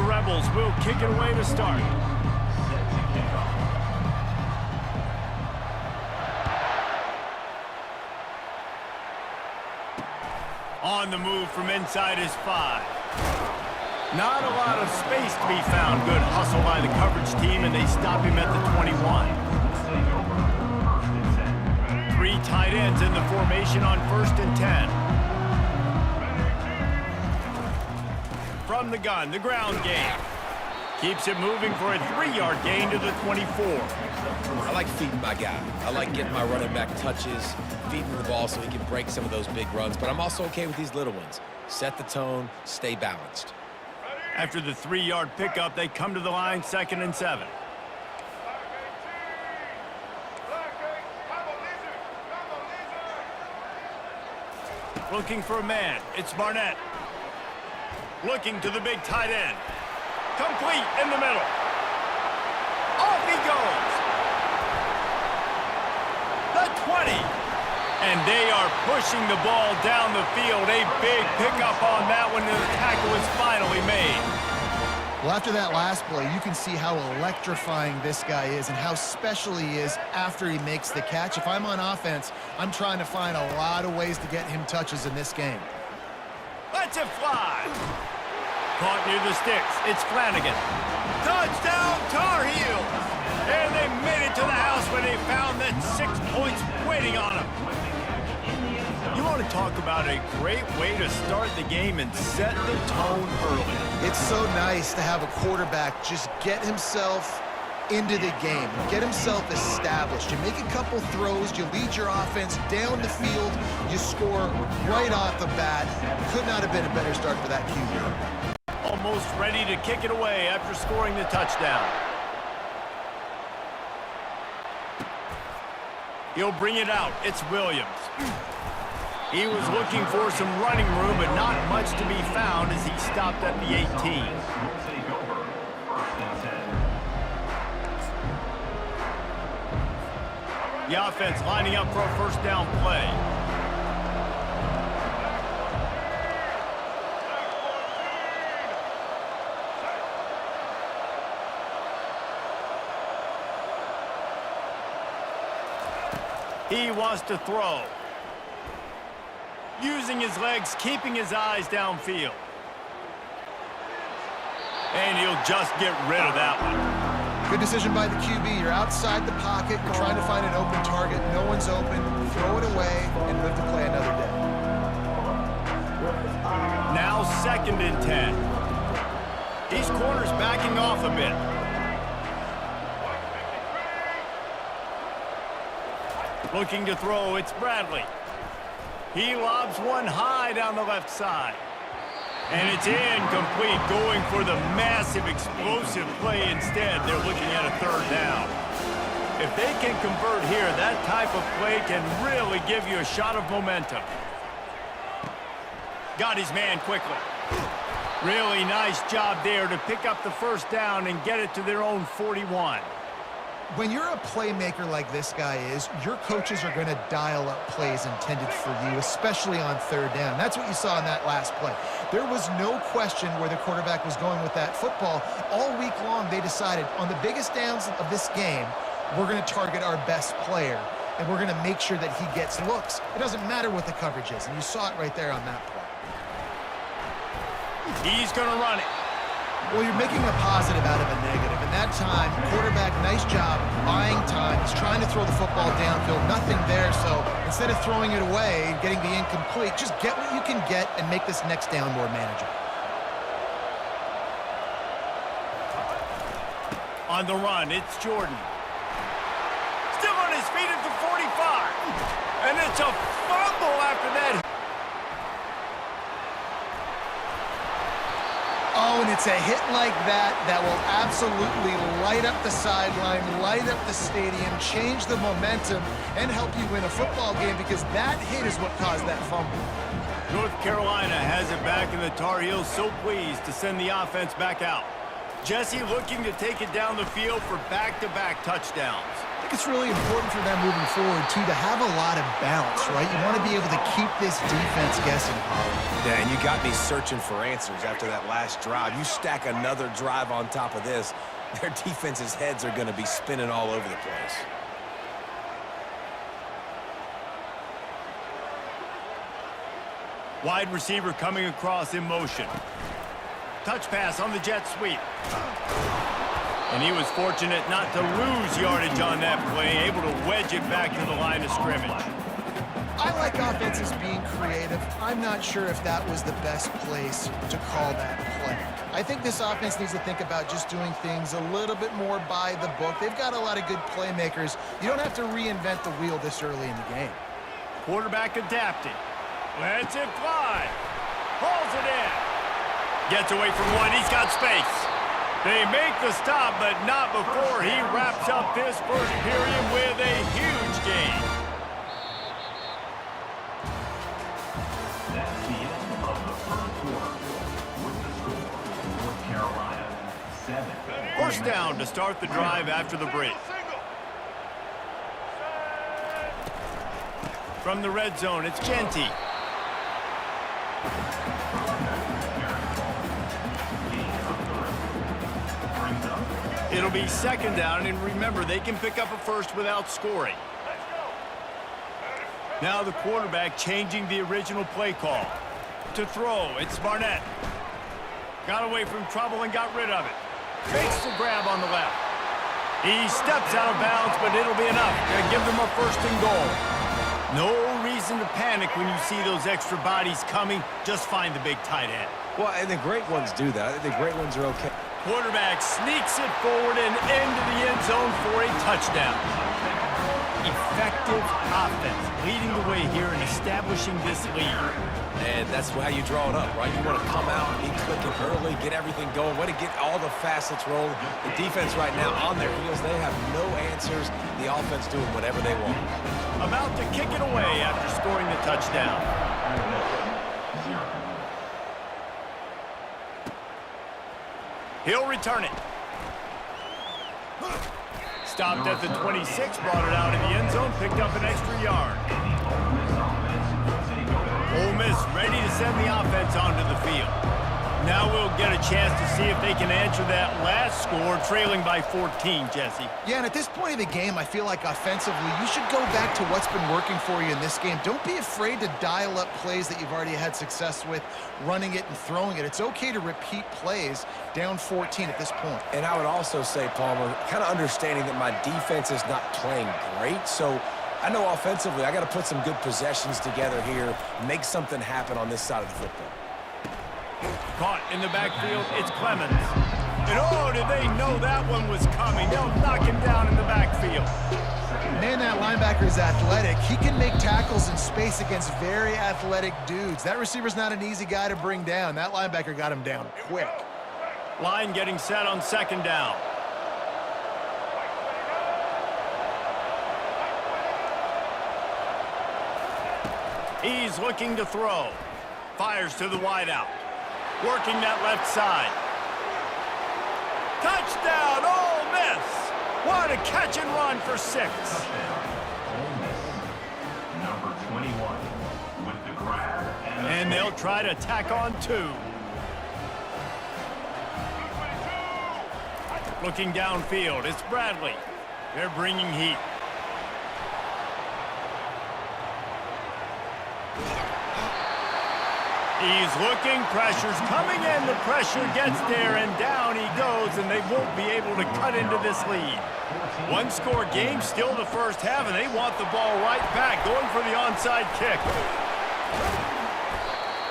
Rebels will kick it away to start. On the move from inside his 5. Not a lot of space to be found. Good hustle by the coverage team, and they stop him at the 21. 3 tight ends in the formation on 1st and 10. From the gun, the ground game. Keeps it moving for a 3-yard gain to the 24. I like feeding my guy. I like getting my running back touches, feeding the ball so he can break some of those big runs. But I'm also okay with these little ones. Set the tone, stay balanced. After the 3-yard pickup, they come to the line 2nd and 7. Looking for a man. It's Barnett. Looking to the big tight end. Complete in the middle. Off he goes. The 20. And they are pushing the ball down the field. A big pickup on that one, and the tackle is finally made. Well, after that last play, you can see how electrifying this guy is and how special he is after he makes the catch. If I'm on offense, I'm trying to find a lot of ways to get him touches in this game. Lets it fly. Caught near the sticks. It's Flanagan. Touchdown, Tar Heels. And they made it to the house when they found that 6 points waiting on them. You want to talk about a great way to start the game and set the tone early. It's so nice to have a quarterback just get himself into the game, get himself established. You make a couple throws, you lead your offense down the field, you score right off the bat. Could not have been a better start for that QB. Almost ready to kick it away after scoring the touchdown. He'll bring it out. It's Williams. He was looking for some running room, but not much to be found as he stopped at the 18. Will take over 1st and 10. The offense lining up for a first down play. He wants to throw. Using his legs, keeping his eyes downfield. And he'll just get rid of that one. Good decision by the QB. You're outside the pocket. You're trying to find an open target. No one's open. Throw it away and live to play another day. Now 2nd and 10. These corners backing off a bit. Looking to throw, it's Bradley. He lobs one high down the left side. And it's incomplete, going for the massive explosive play instead. They're looking at a 3rd down. If they can convert here, that type of play can really give you a shot of momentum. Got his man quickly. Really nice job there to pick up the first down and get it to their own 41. When you're a playmaker like this guy is, your coaches are going to dial up plays intended for you, especially on 3rd down. That's what you saw in that last play. There was no question where the quarterback was going with that football. All week long, they decided on the biggest downs of this game, we're going to target our best player, and we're going to make sure that he gets looks. It doesn't matter what the coverage is, and you saw it right there on that play. He's going to run it. Well, you're making a positive out of a negative. And that time, quarterback, nice job, buying time. He's trying to throw the football downfield. Nothing there, so instead of throwing it away and getting the incomplete, just get what you can get and make this next down more manageable. On the run, it's Jordan. Still on his feet at the 45. And it's a fumble after that. Oh, and it's a hit like that that will absolutely light up the sideline, light up the stadium, change the momentum, and help you win a football game, because that hit is what caused that fumble. North Carolina has it back, and the Tar Heels so pleased to send the offense back out. Jesse looking to take it down the field for back-to-back touchdowns. I think it's really important for them moving forward, too, to have a lot of bounce, right? You want to be able to keep this defense guessing, Holly. Yeah, and you got me searching for answers after that last drive. You stack another drive on top of this, their defense's heads are going to be spinning all over the place. Wide receiver coming across in motion. Touch pass on the jet sweep. And he was fortunate not to lose yardage on that play, able to wedge it back to the line of scrimmage. I like offenses being creative. I'm not sure if that was the best place to call that play. I think this offense needs to think about just doing things a little bit more by the book. They've got a lot of good playmakers. You don't have to reinvent the wheel this early in the game. Quarterback adapting. Lets it fly. Pulls it in. Gets away from one. He's got space. They make the stop, but not before he wraps up this first period with a huge gain. That's the end of the first quarter. With the score, North Carolina 7. First down to start the drive after the break. From the red zone, it's Genty. It'll be second down, and remember, they can pick up a first without scoring. Now the quarterback changing the original play call. To throw, it's Barnett. Got away from trouble and got rid of it. Fakes the grab on the left. He steps out of bounds, but it'll be enough to give them a first and goal. No reason to panic when you see those extra bodies coming. Just find the big tight end. Well, and the great ones do that. I think the great ones are okay. Quarterback sneaks it forward and into the end zone for a touchdown. Effective offense leading the way here in establishing this lead. And that's how you draw it up, right? You want to come out, be clicking early, get everything going, way to get all the facets rolling. The defense right now on their heels, they have no answers. The offense doing whatever they want. About to kick it away after scoring the touchdown. He'll return it. Stopped at the 26, brought it out in the end zone, picked up an extra yard. Ole Miss ready to send the offense onto the field. Now we'll get a chance to see if they can answer that last score, trailing by 14, Jesse. Yeah, and at this point of the game, I feel like offensively, you should go back to what's been working for you in this game. Don't be afraid to dial up plays that you've already had success with, running it and throwing it. It's okay to repeat plays down 14 at this point. And I would also say, Palmer, kind of understanding that my defense is not playing great, so I know offensively I got to put some good possessions together here, make something happen on this side of the football. Caught in the backfield, it's Clemens. And oh, did they know that one was coming? They'll knock him down in the backfield. Man, that linebacker is athletic. He can make tackles in space against very athletic dudes. That receiver's not an easy guy to bring down. That linebacker got him down quick. Line getting set on second down. He's looking to throw. Fires to the wideout. Working that left side. Touchdown, Ole Miss! What a catch and run for 6. Ole Miss, number 21, with the grab. And they'll try to tack on 2. Looking downfield, it's Bradley. They're bringing heat. He's looking, pressure's coming in, the pressure gets there, and down he goes, and they won't be able to cut into this lead. One-score game, still the first half, and they want the ball right back, going for the onside kick.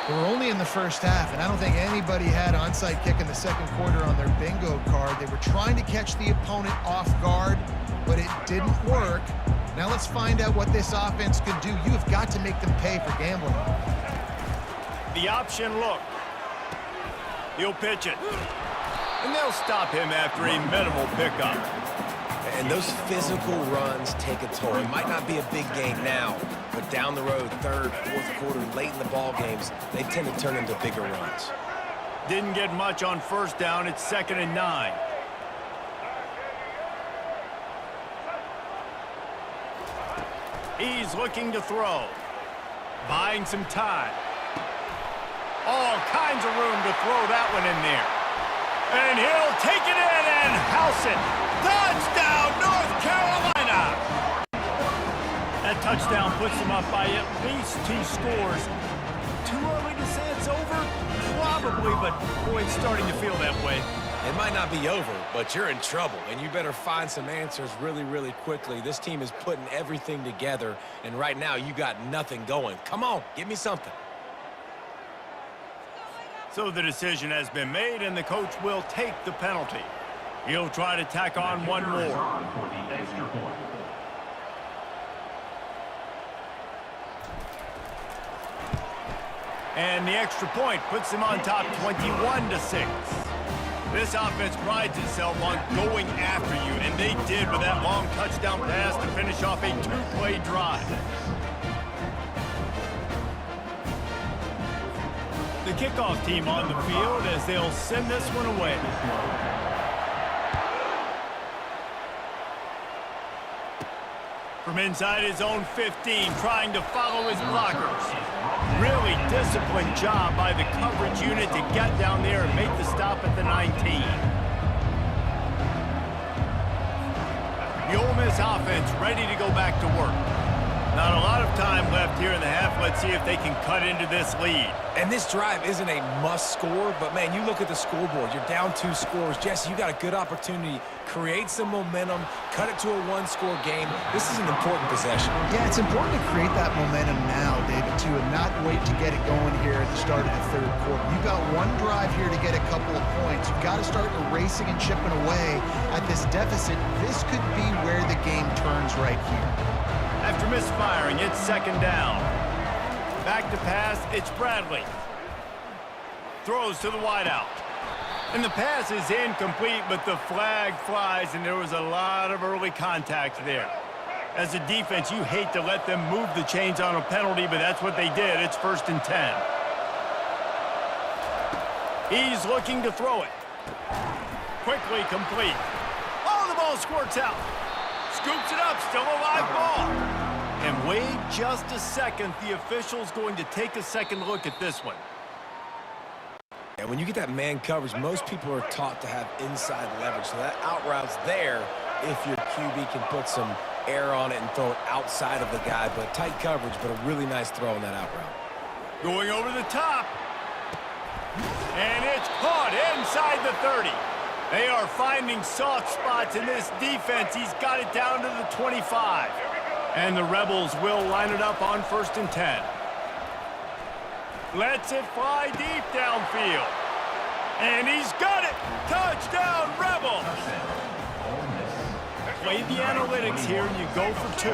We're only in the first half, and I don't think anybody had onside kick in the second quarter on their bingo card. They were trying to catch the opponent off guard, but it didn't work. Now let's find out what this offense could do. You have got to make them pay for gambling. The option look. He'll pitch it. And they'll stop him after a minimal pickup. And those physical runs take a toll. It might not be a big game now, but down the road, third, fourth quarter, late in the ball games, they tend to turn into bigger runs. Didn't get much on first down. It's 2nd and 9. He's looking to throw. Buying some time. All kinds of room to throw that one in there. And he'll take it in and house it. Touchdown, North Carolina! That touchdown puts them up by at least 2 scores. Too early to say it's over? Probably, but boy, it's starting to feel that way. It might not be over, but you're in trouble, and you better find some answers really, really quickly. This team is putting everything together, and right now you got nothing going. Come on, give me something. So the decision has been made, and the coach will take the penalty. He'll try to tack on one more. For the extra point. And the extra point puts them on top 21-6. This offense prides itself on going after you, and they did with that long touchdown pass to finish off a two-play drive. The kickoff team on the field as they'll send this one away. From inside his own 15, trying to follow his blockers. Really disciplined job by the coverage unit to get down there and make the stop at the 19. The Ole Miss offense ready to go back to work. Not a lot of time left here in the half. Let's see if they can cut into this lead. And this drive isn't a must score, but man, you look at the scoreboard, you're down 2 scores. Jesse, you got a good opportunity. Create some momentum, cut it to a 1-score game. This is an important possession. Yeah, it's important to create that momentum now, David, too, and not wait to get it going here at the start of the third quarter. You've got one drive here to get a couple of points. You've got to start erasing and chipping away at this deficit. This could be where the game turns right here. After misfiring, it's second down. Back to pass, it's Bradley. Throws to the wideout. And the pass is incomplete, but the flag flies, and there was a lot of early contact there. As a defense, you hate to let them move the chains on a penalty, but that's what they did. It's 1st and 10. He's looking to throw it. Quickly complete. Oh, the ball squirts out. Scoops it up, still a live ball. And wait just a second. The official's going to take a second look at this one. And when you get that man coverage, most people are taught to have inside leverage. So that out route's there if your QB can put some air on it and throw it outside of the guy. But tight coverage, but a really nice throw on that out route. Going over the top. And it's caught inside the 30. They are finding soft spots in this defense. He's got it down to the 25. And the Rebels will line it up on 1st and 10. Lets it fly deep downfield. And he's got it. Touchdown, Rebels. Play the analytics here, and you go for 2.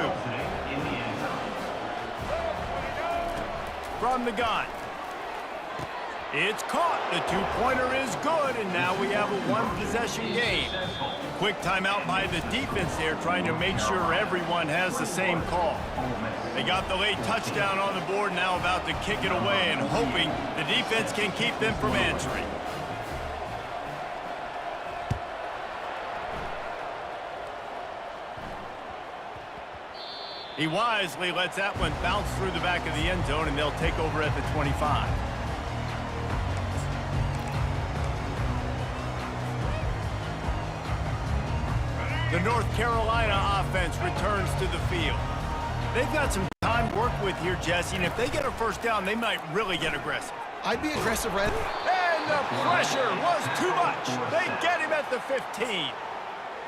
From the gun. It's caught. The 2-pointer is good, and now we have a 1-possession game. Quick timeout by the defense there, trying to make sure everyone has the same call. They got the late touchdown on the board, now about to kick it away and hoping the defense can keep them from answering. He wisely lets that one bounce through the back of the end zone, and they'll take over at the 25. The North Carolina offense returns to the field. They've got some time to work with here, Jesse, and if they get a first down, they might really get aggressive. I'd be aggressive, Red. And the pressure was too much. They get him at the 15.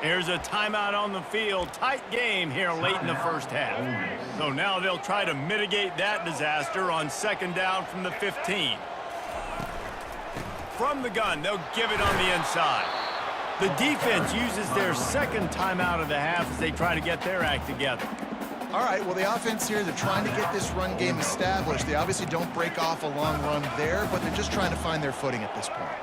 Here's a timeout on the field. Tight game here late in the first half. So now they'll try to mitigate that disaster on 2nd down from the 15. From the gun, they'll give it on the inside. The defense uses their 2nd timeout of the half as they try to get their act together. All right, well, the offense here, they're trying to get this run game established. They obviously don't break off a long run there, but they're just trying to find their footing at this point.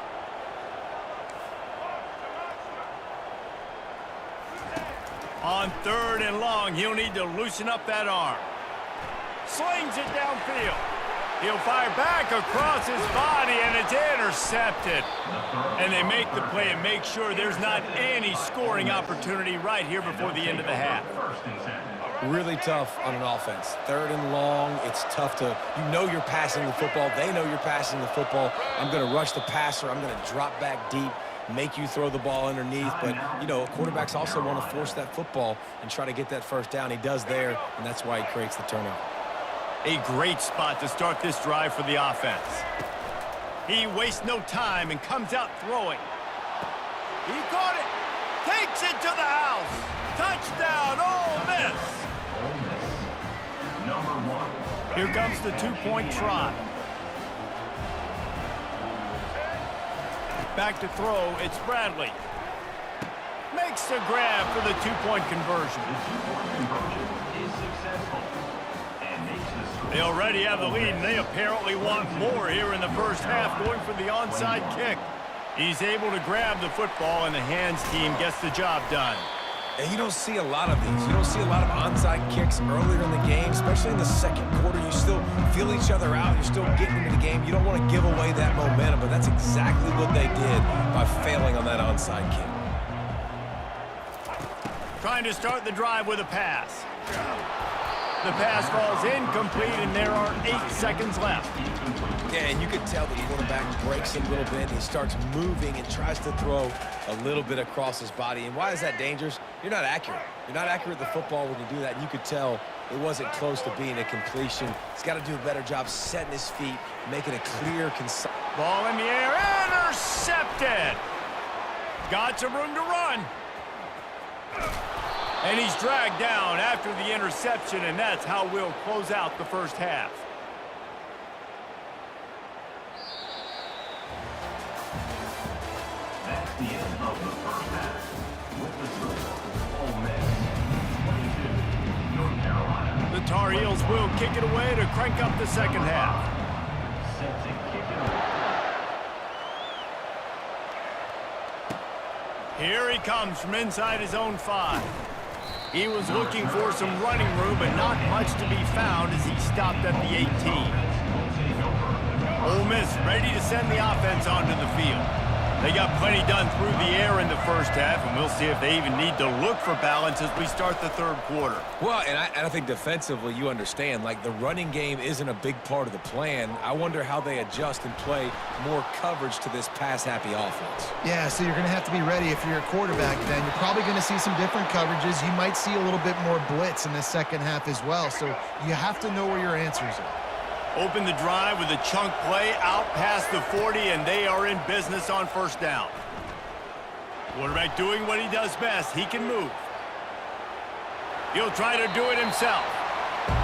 On 3rd and long, he'll need to loosen up that arm. Slings it downfield. He'll fire back across his body, and it's intercepted. And they make the play and make sure there's not any scoring opportunity right here before the end of the half. Really tough on an offense. 3rd and long, it's tough to, you know you're passing the football. They know you're passing the football. I'm going to rush the passer. I'm going to drop back deep, make you throw the ball underneath. But, you know, quarterbacks also want to force that football and try to get that first down. He does there, and that's why he creates the turnover. A great spot to start this drive for the offense. He wastes no time and comes out throwing. He caught it. Takes it to the house. Touchdown, Ole Miss. Here comes the 2-point try. Back to throw, it's Bradley. Makes the grab for the 2-point conversion. This 2-point conversion is successful and makes the They already have the lead, and they apparently want more here in the first half, going for the onside kick. He's able to grab the football, and the hands team gets the job done. And you don't see a lot of these. You don't see a lot of onside kicks earlier in the game, especially in the second quarter. You still feel each other out. You're still getting into the game. You don't want to give away that momentum, but that's exactly what they did by failing on that onside kick. Trying to start the drive with a pass. The pass falls incomplete, and there are 8 seconds left. Yeah, and you can tell the quarterback breaks a little bit. He starts moving and tries to throw a little bit across his body. And why is that dangerous? You're not accurate. You're not accurate with the football when you do that. And you could tell it wasn't close to being a completion. He's got to do a better job setting his feet, making a clear, concise. Ball in the air, intercepted. Got some room to run. And he's dragged down after the interception, and that's how we'll close out the first half. That's the end of the first half. With the score, Ole Miss 22, North Carolina. The Tar Heels will kick it away to crank up the second half. Set to kick it away. Here he comes from inside his own 5. He was looking for some running room, but not much to be found as he stopped at the 18. Ole Miss ready to send the offense onto the field. They got plenty done through the air in the first half, and we'll see if they even need to look for balance as we start the third quarter. Well, and I think defensively, you understand, like the running game isn't a big part of the plan. I wonder how they adjust and play more coverage to this pass-happy offense. Yeah, so you're going to have to be ready if you're a quarterback then. You're probably going to see some different coverages. You might see a little bit more blitz in the second half as well, so you have to know where your answers are. Open the drive with a chunk play out past the 40, and they are in business on first down. Quarterback doing what he does best. He can move. He'll try to do it himself.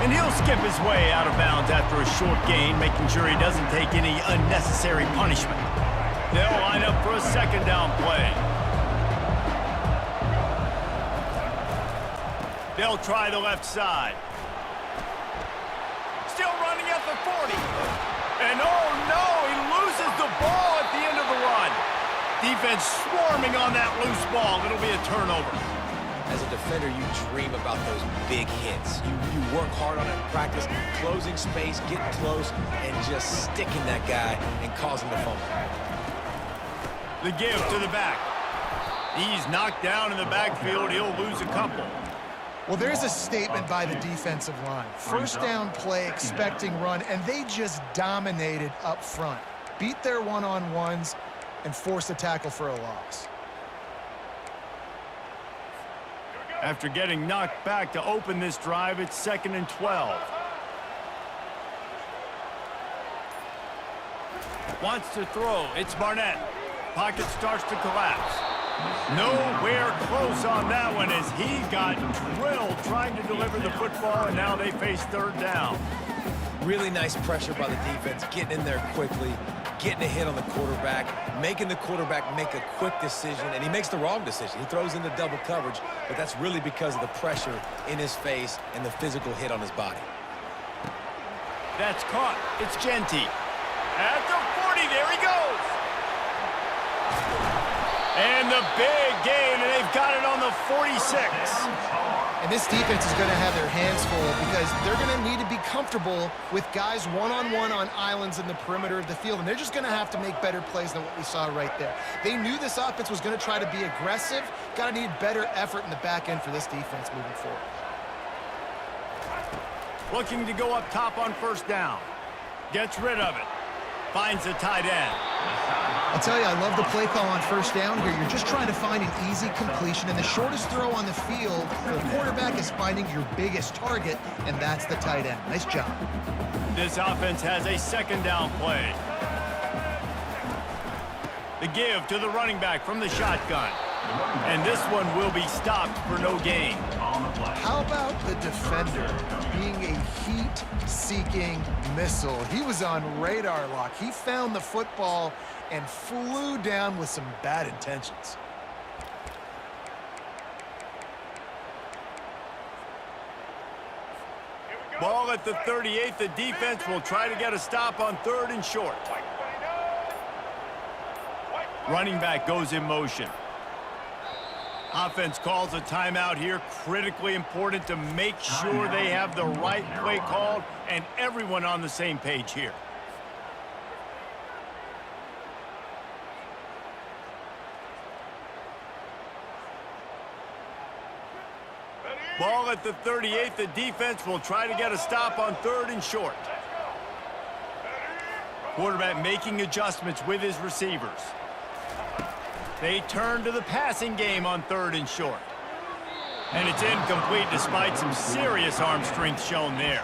And he'll skip his way out of bounds after a short gain, making sure he doesn't take any unnecessary punishment. They'll line up for a second down play. They'll try the left side. Still running at the 40. And oh no, he loses the ball at the end of the run. Defense swarming on that loose ball. It'll be a turnover. As a defender, you dream about those big hits. You work hard on it in practice, closing space, getting close, and just sticking that guy and causing the fumble. The give to the back. He's knocked down in the backfield. He'll lose a couple. Well, there's a statement by the defensive line. First down play, expecting run, and they just dominated up front. Beat their one-on-ones and forced a tackle for a loss. After getting knocked back to open this drive, it's 2nd and 12. Wants to throw. It's Barnett. Pocket starts to collapse. Nowhere close on that one as he got drilled trying to deliver the football, and now they face third down. Really nice pressure by the defense, getting in there quickly, getting a hit on the quarterback, making the quarterback make a quick decision, and he makes the wrong decision. He throws into double coverage, but that's really because of the pressure in his face and the physical hit on his body. That's caught. It's Genty. At the 40, there he goes. And the big gain, and they've got it on the 46. And this defense is going to have their hands full because they're going to need to be comfortable with guys one-on-one on islands in the perimeter of the field, and they're just going to have to make better plays than what we saw right there. They knew this offense was going to try to be aggressive. Got to need better effort in the back end for this defense moving forward. Looking to go up top on first down. Gets rid of it. Finds the tight end. I'll tell you, I love the play call on first down here. You're just trying to find an easy completion, and the shortest throw on the field, the quarterback is finding your biggest target, and that's the tight end. Nice job. This offense has a second down play. The give to the running back from the shotgun. And this one will be stopped for no gain. How about the defender being a heat-seeking missile? He was on radar lock. He found the football and flew down with some bad intentions. Ball at the 38. The defense will try to get a stop on 3rd and short. Running back goes in motion. Offense calls a timeout here. Critically important to make sure they have the right play called and everyone on the same page here. Ball at the 38. The defense will try to get a stop on 3rd and short. Quarterback making adjustments with his receivers. They turn to the passing game on 3rd and short. And it's incomplete despite some serious arm strength shown there.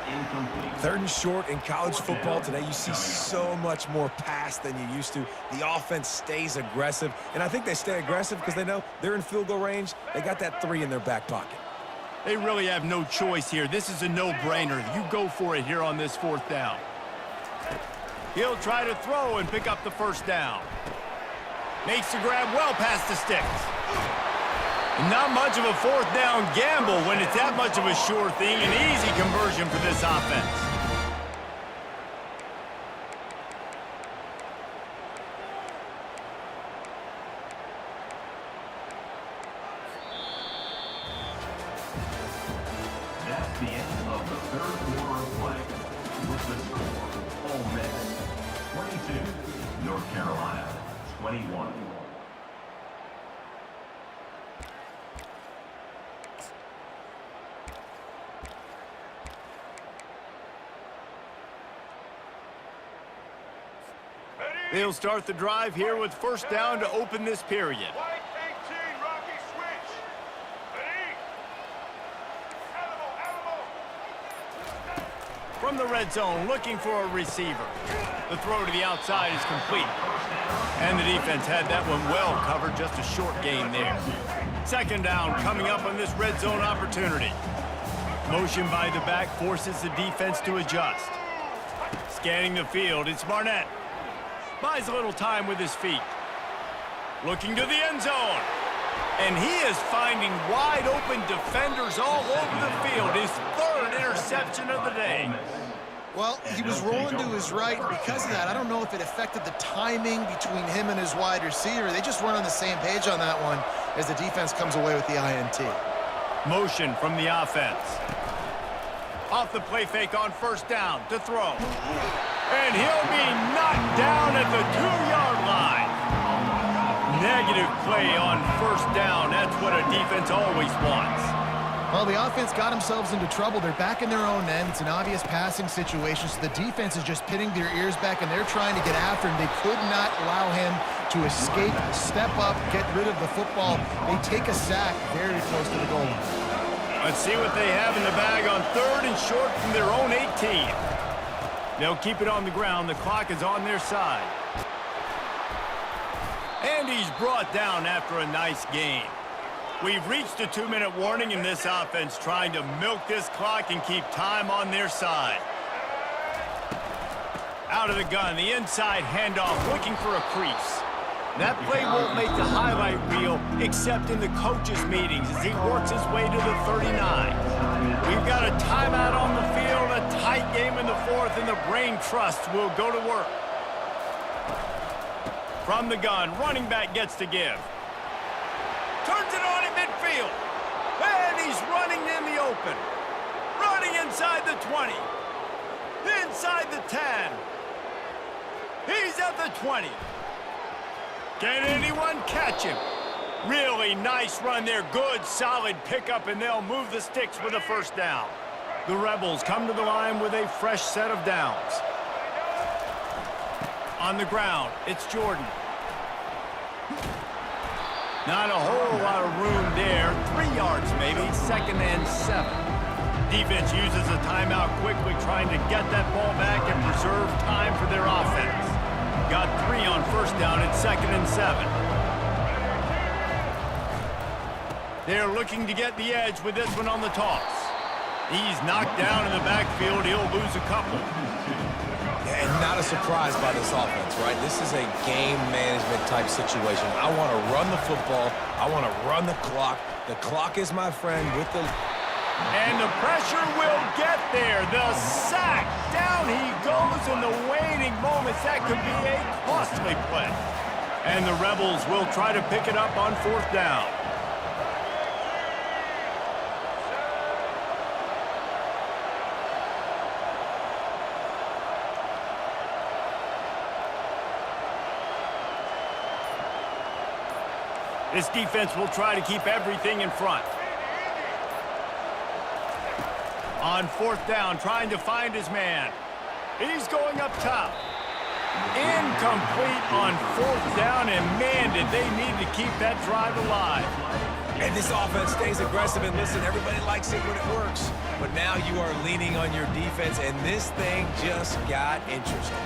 3rd and short in college football today, you see so much more pass than you used to. The offense stays aggressive, and I think they stay aggressive because they know they're in field goal range. They got that 3 in their back pocket. They really have no choice here. This is a no-brainer. You go for it here on this 4th down. He'll try to throw and pick up the 1st down. Makes the grab well past the sticks. Not much of a 4th down gamble when it's that much of a sure thing. An easy conversion for this offense. That's the end of the 3rd quarter of play. With the score, Ole Miss 22, North Carolina 21. They'll start the drive here with 1st down to open this period. From the red zone, looking for a receiver. The throw to the outside is complete. And the defense had that one well covered, just a short gain there. 2nd down coming up on this red zone opportunity. Motion by the back forces the defense to adjust. Scanning the field, it's Barnett. Buys a little time with his feet. Looking to the end zone. And he is finding wide open defenders all over the field. His 3rd interception of the day. Well, he was rolling to his right, and because of that, I don't know if it affected the timing between him and his wide receiver. They just weren't on the same page on that one as the defense comes away with the INT. Motion from the offense. Off the play fake on 1st down to throw. And he'll be knocked down at the 2-yard line. Negative play on 1st down. That's what a defense always wants. Well, the offense got themselves into trouble. They're back in their own end. It's an obvious passing situation, so the defense is just pinning their ears back, and they're trying to get after him. They could not allow him to escape, step up, get rid of the football. They take a sack very close to the goal line. Let's see what they have in the bag on 3rd and short from their own 18. They'll keep it on the ground. The clock is on their side. And he's brought down after a nice gain. We've reached a 2-minute warning in this offense, trying to milk this clock and keep time on their side. Out of the gun, the inside handoff, looking for a crease. That play won't make the highlight reel except in the coaches' meetings as he works his way to the 39. We've got a timeout on the field, a tight game in the 4th, and the brain trust will go to work. From the gun, running back gets to give. Turns it on in midfield. And he's running in the open. Running inside the 20. Inside the 10. He's at the 20. Can anyone catch him? Really nice run there. Good, solid pickup, and they'll move the sticks with a 1st down. The Rebels come to the line with a fresh set of downs. On the ground, it's Jordan. Not a whole lot of room there. 3 yards maybe, 2nd and 7. Defense uses a timeout quickly, trying to get that ball back and preserve time for their offense. Got 3 on 1st down at 2nd and 7. They're looking to get the edge with this one on the toss. He's knocked down in the backfield. He'll lose a couple. And not a surprise by this offense, right? This is a game management type situation. I want to run the football. I want to run the clock. The clock is my friend with the... And the pressure will get there. The sack. Down he goes in the waning moments. That could be a costly play. And the Rebels will try to pick it up on 4th down. This defense will try to keep everything in front. On 4th down, trying to find his man. He's going up top. Incomplete on 4th down, and man, did they need to keep that drive alive. And this offense stays aggressive, and listen, everybody likes it when it works. But now you are leaning on your defense, and this thing just got interesting.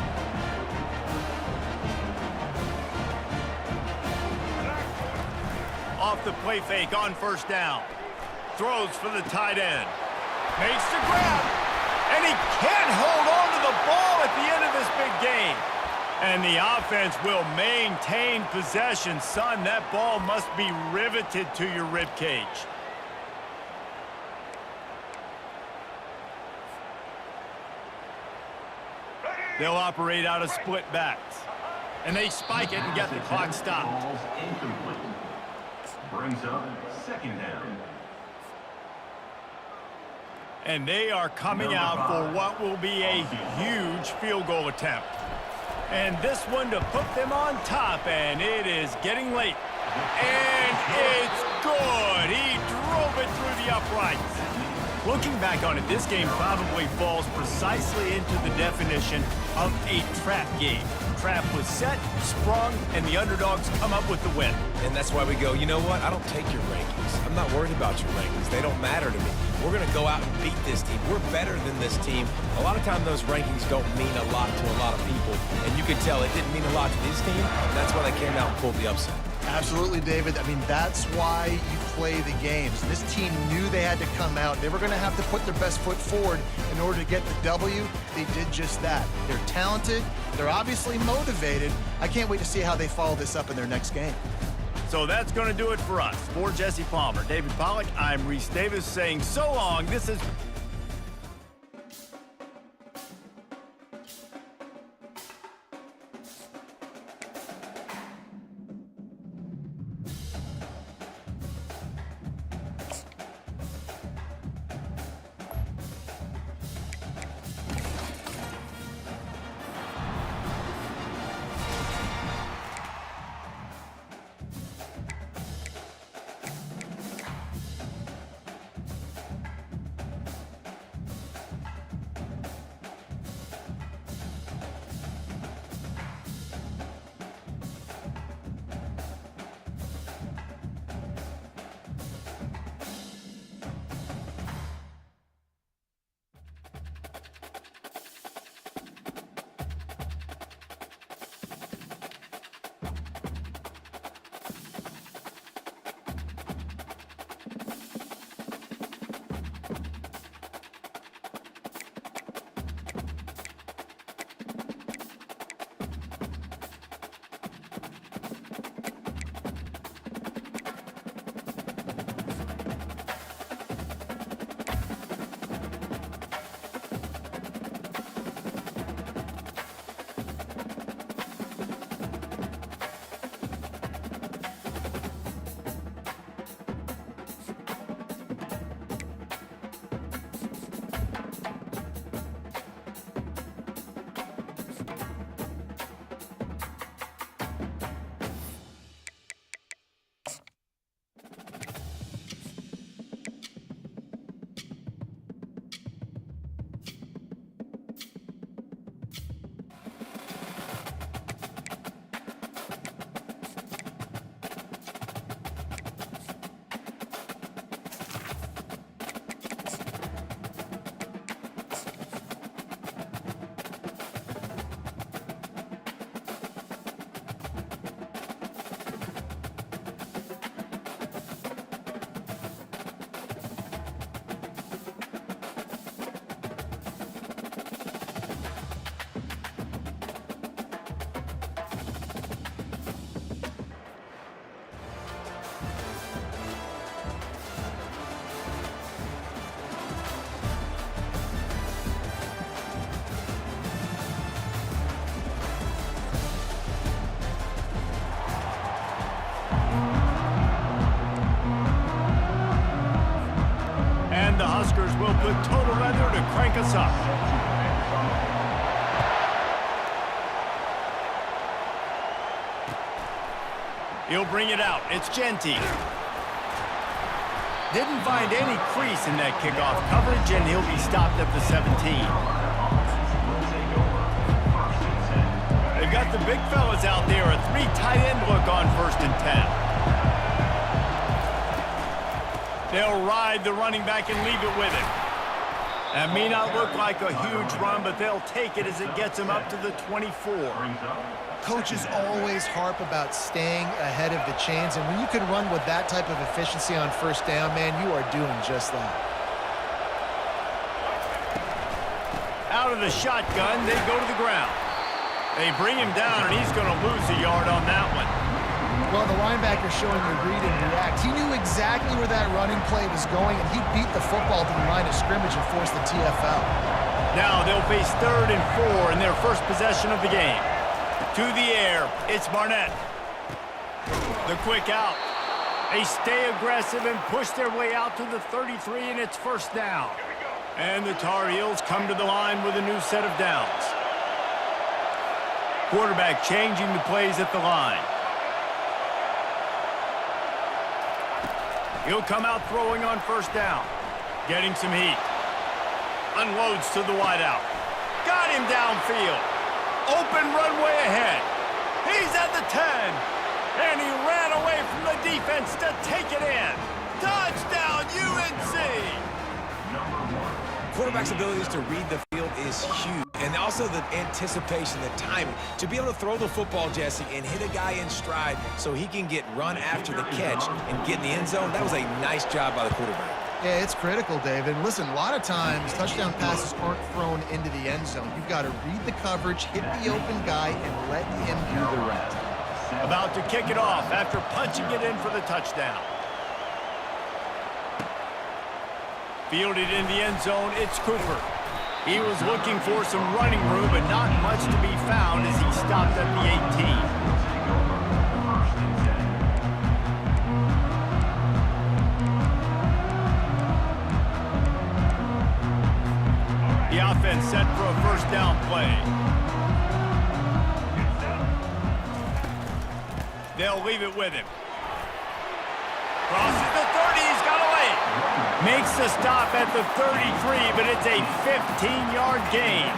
Off the play fake on 1st down. Throws for the tight end. Makes the grab. And he can't hold on to the ball at the end of this big game. And the offense will maintain possession. Son, that ball must be riveted to your rib cage. They'll operate out of split backs. And they spike it and get the clock stopped. Ball's incomplete. Brings up 2nd down. And they are coming out for what will be a huge field goal attempt. And this one to put them on top, and it is getting late. And it's good. He drove it through the uprights. Looking back on it, this game probably falls precisely into the definition of a trap game. Trap was set, sprung, and the underdogs come up with the win. And that's why we go, you know what? I don't take your rankings. I'm not worried about your rankings. They don't matter to me. We're going to go out and beat this team. We're better than this team. A lot of times those rankings don't mean a lot to a lot of people. And you can tell it didn't mean a lot to this team. And that's why they came out and pulled the upset. Absolutely, David. I mean, that's why you play the games. This team knew they had to come out. They were going to have to put their best foot forward in order to get the W. They did just that. They're talented. They're obviously motivated. I can't wait to see how they follow this up in their next game. So that's going to do it for us. For Jesse Palmer, David Pollack, I'm Reese Davis saying so long. This is... And the Huskers will put total leather to crank us up. He'll bring it out. It's Genty. Didn't find any crease in that kickoff coverage, and he'll be stopped at the 17. They've got the big fellas out there. A 3 tight end look on 1st and 10. They'll ride the running back and leave it with him. That may not look like a huge run, but they'll take it as it gets him up to the 24. Coaches always harp about staying ahead of the chains, and when you can run with that type of efficiency on 1st down, man, you are doing just that. Out of the shotgun, they go to the ground. They bring him down, and he's going to lose a yard on that one. Well, the linebacker showing you read and react. He knew exactly where that running play was going, and he beat the football to the line of scrimmage and forced the TFL. Now they'll face 3rd and 4 in their first possession of the game. To the air, it's Barnett. The quick out. They stay aggressive and push their way out to the 33, and it's 1st down. And the Tar Heels come to the line with a new set of downs. Quarterback changing the plays at the line. He'll come out throwing on 1st down. Getting some heat. Unloads to the wideout. Got him downfield. Open runway ahead. He's at the 10. And he ran away from the defense to take it in. Touchdown, UNC! Quarterback's abilities to read the field is huge. And also the anticipation, the timing. To be able to throw the football, Jesse, and hit a guy in stride so he can get run after the catch and get in the end zone, that was a nice job by the quarterback. Yeah, it's critical, David. Listen, a lot of times touchdown passes aren't thrown into the end zone. You've got to read the coverage, hit the open guy, and let him do the rest. About to kick it off after punching it in for the touchdown. Fielded in the end zone, it's Cooper. He was looking for some running room, but not much to be found as he stopped at the 18. The offense set for a 1st down play. They'll leave it with him. Crosses the 30, he's got away. Makes the stop at the 33, but it's a 15-yard gain.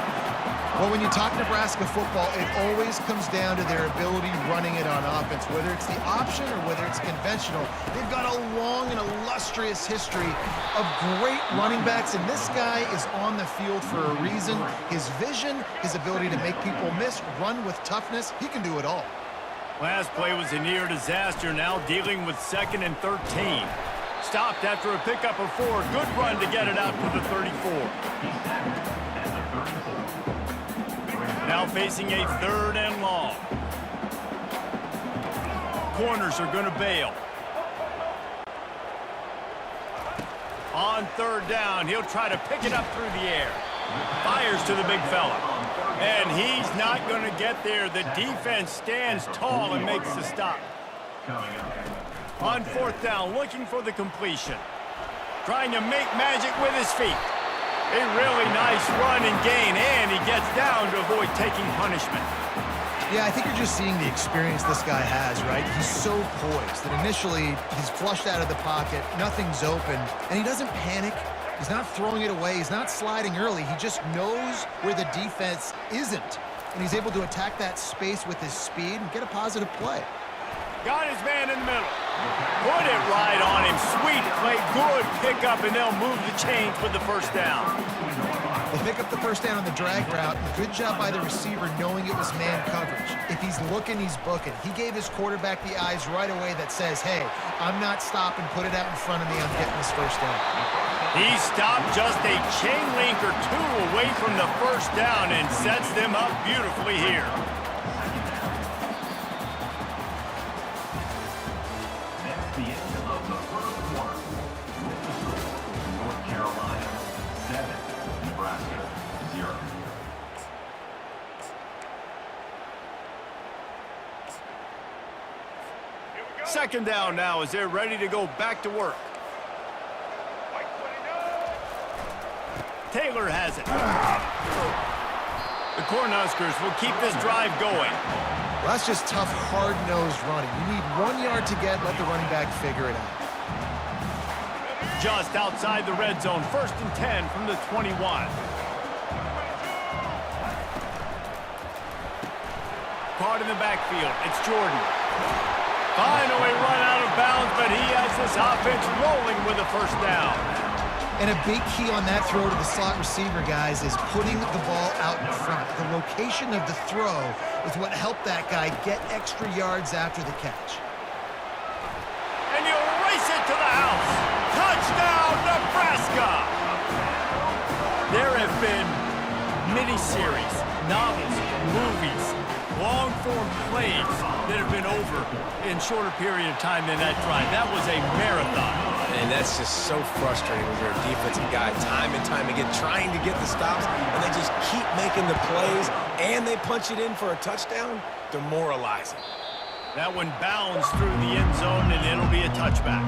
Well, when you talk Nebraska football, it always comes down to their ability running it on offense. Whether it's the option or whether it's conventional, they've got a long and illustrious history of great running backs, and this guy is on the field for a reason. His vision, his ability to make people miss, run with toughness, he can do it all. Last play was a near disaster, now dealing with 2nd and 13. Stopped after a pickup of 4. Good run to get it out to the 34. Now facing a 3rd and long. Corners are going to bail. On 3rd down, he'll try to pick it up through the air. Fires to the big fella. And he's not going to get there. The defense stands tall and makes the stop. On 4th down, looking for the completion. Trying to make magic with his feet. A really nice run and gain, and he gets down to avoid taking punishment. Yeah, I think you're just seeing the experience this guy has, right? He's so poised that initially he's flushed out of the pocket, nothing's open, and he doesn't panic. He's not throwing it away. He's not sliding early. He just knows where the defense isn't, and he's able to attack that space with his speed and get a positive play. Got his man in the middle. Put it right on him. Sweet play. Good pickup, and they'll move the chains with the 1st down. They pick up the 1st down on the drag route. Good job by the receiver knowing it was man coverage. If he's looking, he's booking. He gave his quarterback the eyes right away that says, hey, I'm not stopping. Put it out in front of me. I'm getting this 1st down. He stopped just a chain link or 2 away from the 1st down and sets them up beautifully here. That's the end of the 1st quarter. North Carolina 7, Nebraska 0. Second down now as they're ready to go back to work. Taylor has it. The Cornhuskers will keep this drive going. Well, that's just tough, hard-nosed running. You need 1 yard to get, let the running back figure it out. Just outside the red zone, 1st and 10 from the 21. Caught in the backfield, it's Jordan. Finally run out of bounds, but he has this offense rolling with a 1st down. And a big key on that throw to the slot receiver, guys, is putting the ball out in front. The location of the throw is what helped that guy get extra yards after the catch. And he'll race it to the house. Touchdown, Nebraska! There have been mini-series, novels, movies, long-form plays that have been over in shorter period of time than that drive. That was a marathon. And that's just so frustrating when you're a defensive guy time and time again trying to get the stops, and they just keep making the plays, and they punch it in for a touchdown. Demoralizing. That one bounds through the end zone, and it'll be a touchback.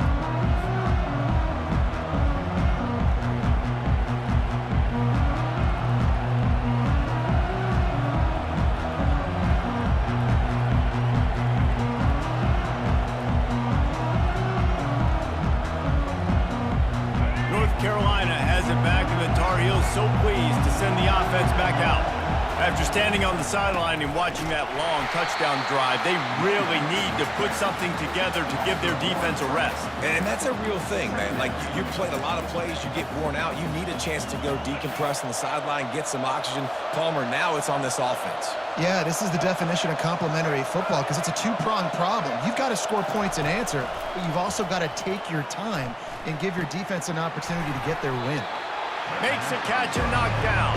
Carolina has it back, and the Tar Heels so pleased to send the offense back out. After standing on the sideline and watching that long touchdown drive, they really need to put something together to give their defense a rest. And that's a real thing, man. Like, you played a lot of plays, you get worn out, you need a chance to go decompress on the sideline, get some oxygen. Palmer, now it's on this offense. Yeah, this is the definition of complementary football because it's a two-pronged problem. You've got to score points and answer, but you've also got to take your time and give your defense an opportunity to get their win. Makes a catch and knocked down.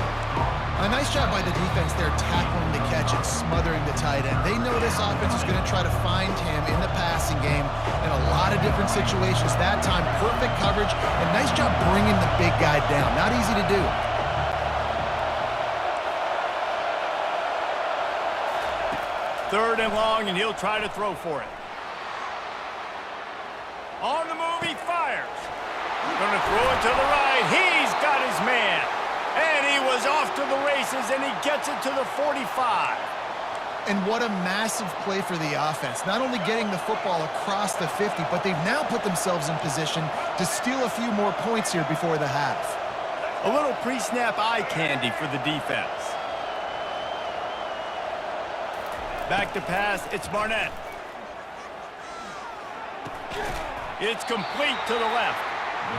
A nice job by the defense there tackling the catch and smothering the tight end. They know this offense is going to try to find him in the passing game in a lot of different situations. That time, perfect coverage and nice job bringing the big guy down. Not easy to do. Third and long, and he'll try to throw for it. On the move, he fires. Going to throw it to the right. He's got his man. And he was off to the races, and he gets it to the 45. And what a massive play for the offense. Not only getting the football across the 50, but they've now put themselves in position to steal a few more points here before the half. A little pre-snap eye candy for the defense. Back to pass, it's Barnett. It's complete to the left.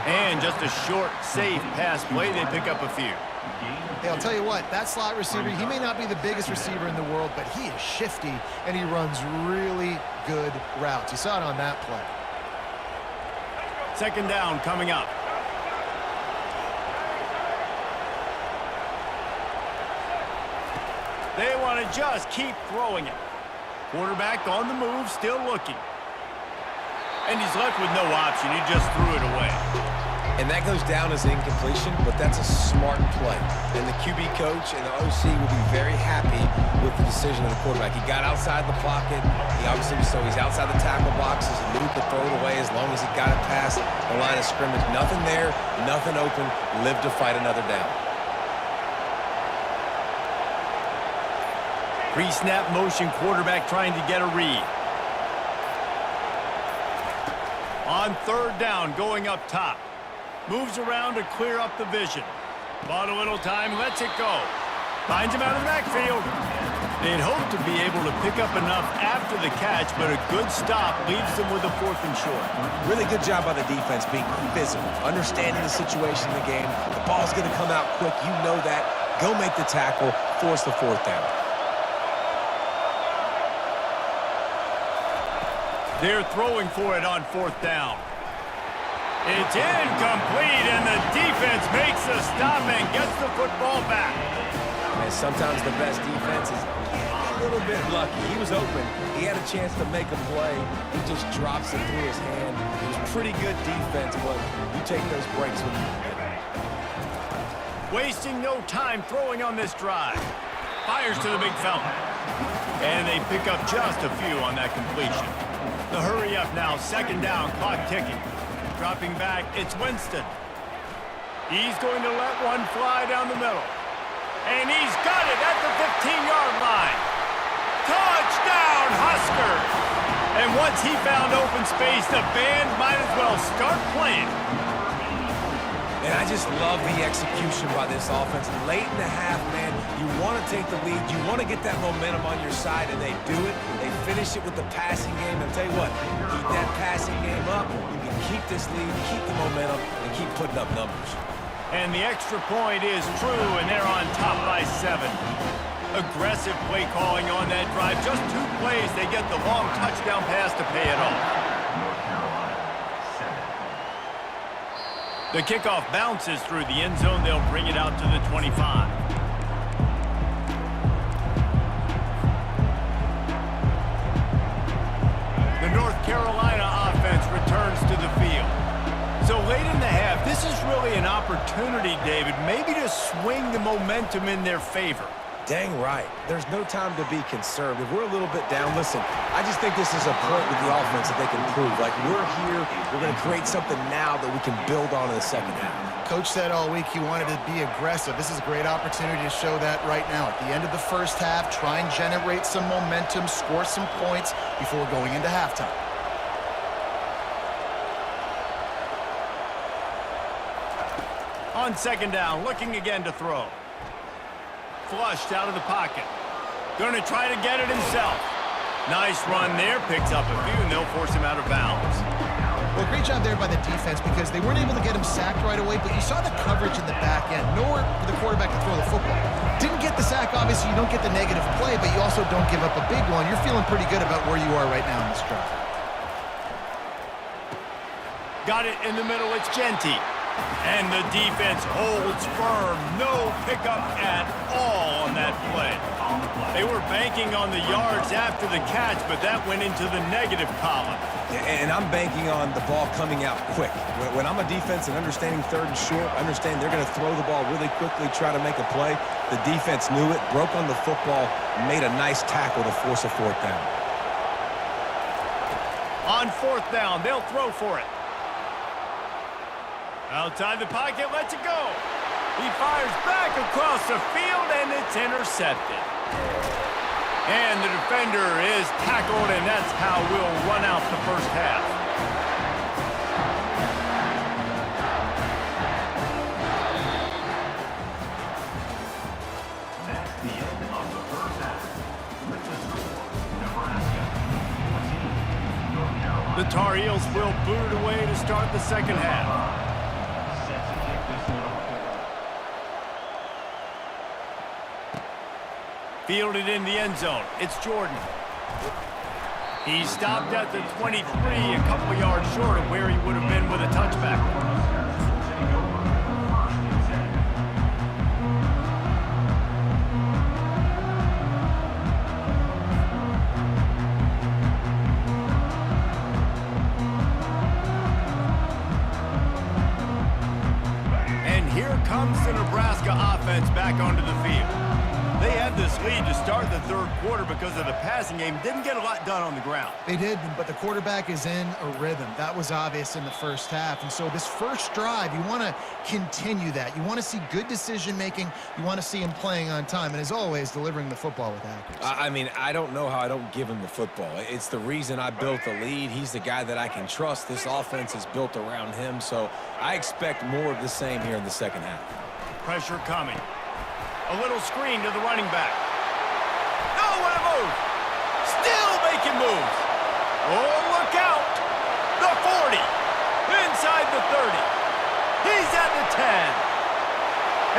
And just a short, safe pass play. They pick up a few. Hey, I'll tell you what, that slot receiver, he may not be the biggest receiver in the world, but he is shifty, and he runs really good routes. You saw it on that play. Second down coming up. They want to just keep throwing it. Quarterback on the move, still looking. And he's left with no option. He just threw it away. And that goes down as an incompletion, but that's a smart play. And the QB coach and the OC will be very happy with the decision of the quarterback. He got outside the pocket. He obviously, so he's outside the tackle boxes. He knew he could throw it away as long as he got it past the line of scrimmage. Nothing there, nothing open. Live to fight another down. Pre-snap motion, quarterback trying to get a read. On third down, going up top. Moves around to clear up the vision. Bought a little time, lets it go. Finds him out of the backfield. They'd hope to be able to pick up enough after the catch, but a good stop leaves them with a 4th and short. Really good job by the defense being physical, understanding the situation in the game. The ball's going to come out quick. You know that. Go make the tackle, force the 4th down. They're throwing for it on 4th down. It's incomplete, and the defense makes the stop and gets the football back. And sometimes the best defense is a little bit lucky. He was open. He had a chance to make a play. He just drops it through his hand. It was pretty good defense, but you take those breaks when you can. Wasting no time throwing on this drive. Fires to the big fella. And they pick up just a few on that completion. The hurry up now, 2nd down, clock ticking. Dropping back, it's Winston. He's going to let one fly down the middle. And he's got it at the 15-yard line. Touchdown, Huskers! And once he found open space, the band might as well start playing. And I just love the execution by this offense. Late in the half, man, you want to take the lead. You want to get that momentum on your side, and they do it. They finish it with the passing game. And I'll tell you what, keep that passing game up. You can keep this lead, keep the momentum, and keep putting up numbers. And the extra point is true, and they're on top by 7. Aggressive play calling on that drive. Just 2 plays, they get the long touchdown pass to pay it off. North Carolina, 7. The kickoff bounces through the end zone. They'll bring it out to the 25. The North Carolina offense returns to the field. So late in the half, this is really an opportunity, David, maybe to swing the momentum in their favor. Dang right. There's no time to be concerned. If we're a little bit down, listen, I just think this is a point with the offense that they can prove. Like, we're here, we're going to create something now that we can build on in the second half. Coach said all week he wanted to be aggressive. This is a great opportunity to show that right now. At the end of the first half, try and generate some momentum, score some points before going into halftime. On second down, looking again to throw. Flushed out of the pocket. Going to try to get it himself. Nice run there. Picks up a few, and they'll force him out of bounds. Well, great job there by the defense because they weren't able to get him sacked right away, but you saw the coverage in the back end. Nowhere for the quarterback to throw the football. Didn't get the sack, obviously. You don't get the negative play, but you also don't give up a big one. You're feeling pretty good about where you are right now in this drive. Got it in the middle. It's Genty. And the defense holds firm. No pickup at all on that play. They were banking on the yards after the catch, but that went into the negative column. And I'm banking on the ball coming out quick. When I'm a defense and understanding third and short, understand they're going to throw the ball really quickly, try to make a play. The defense knew it, broke on the football, made a nice tackle to force a 4th down. On 4th down, they'll throw for it. Outside the pocket, lets it go. He fires back across the field, and it's intercepted. And the defender is tackled, and that's how we'll run out the first half. That's the end of the first half. With the score, Nebraska 14, North Carolina. The Tar Heels will boot it away to start the second half. Set to kick this one off. Fielded in the end zone. It's Jordan. He stopped at the 23, a couple of yards short of where he would have been with a touchback. Take over first and 10. And here comes the Nebraska offense back onto the field. They had this lead to start the third quarter because of the passing game. Didn't get a lot done on the ground. They did, but the quarterback is in a rhythm. That was obvious in the first half. And so this first drive, you want to continue that. You want to see good decision-making. You want to see him playing on time. And as always, delivering the football with accuracy. I mean, I don't know how I don't give him the football. It's the reason I built the lead. He's the guy that I can trust. This offense is built around him. So I expect more of the same here in the second half. Pressure coming. A little screen to the running back. Oh, what a move! Still making moves. Oh, look out! The 40. Inside the 30. He's at the 10.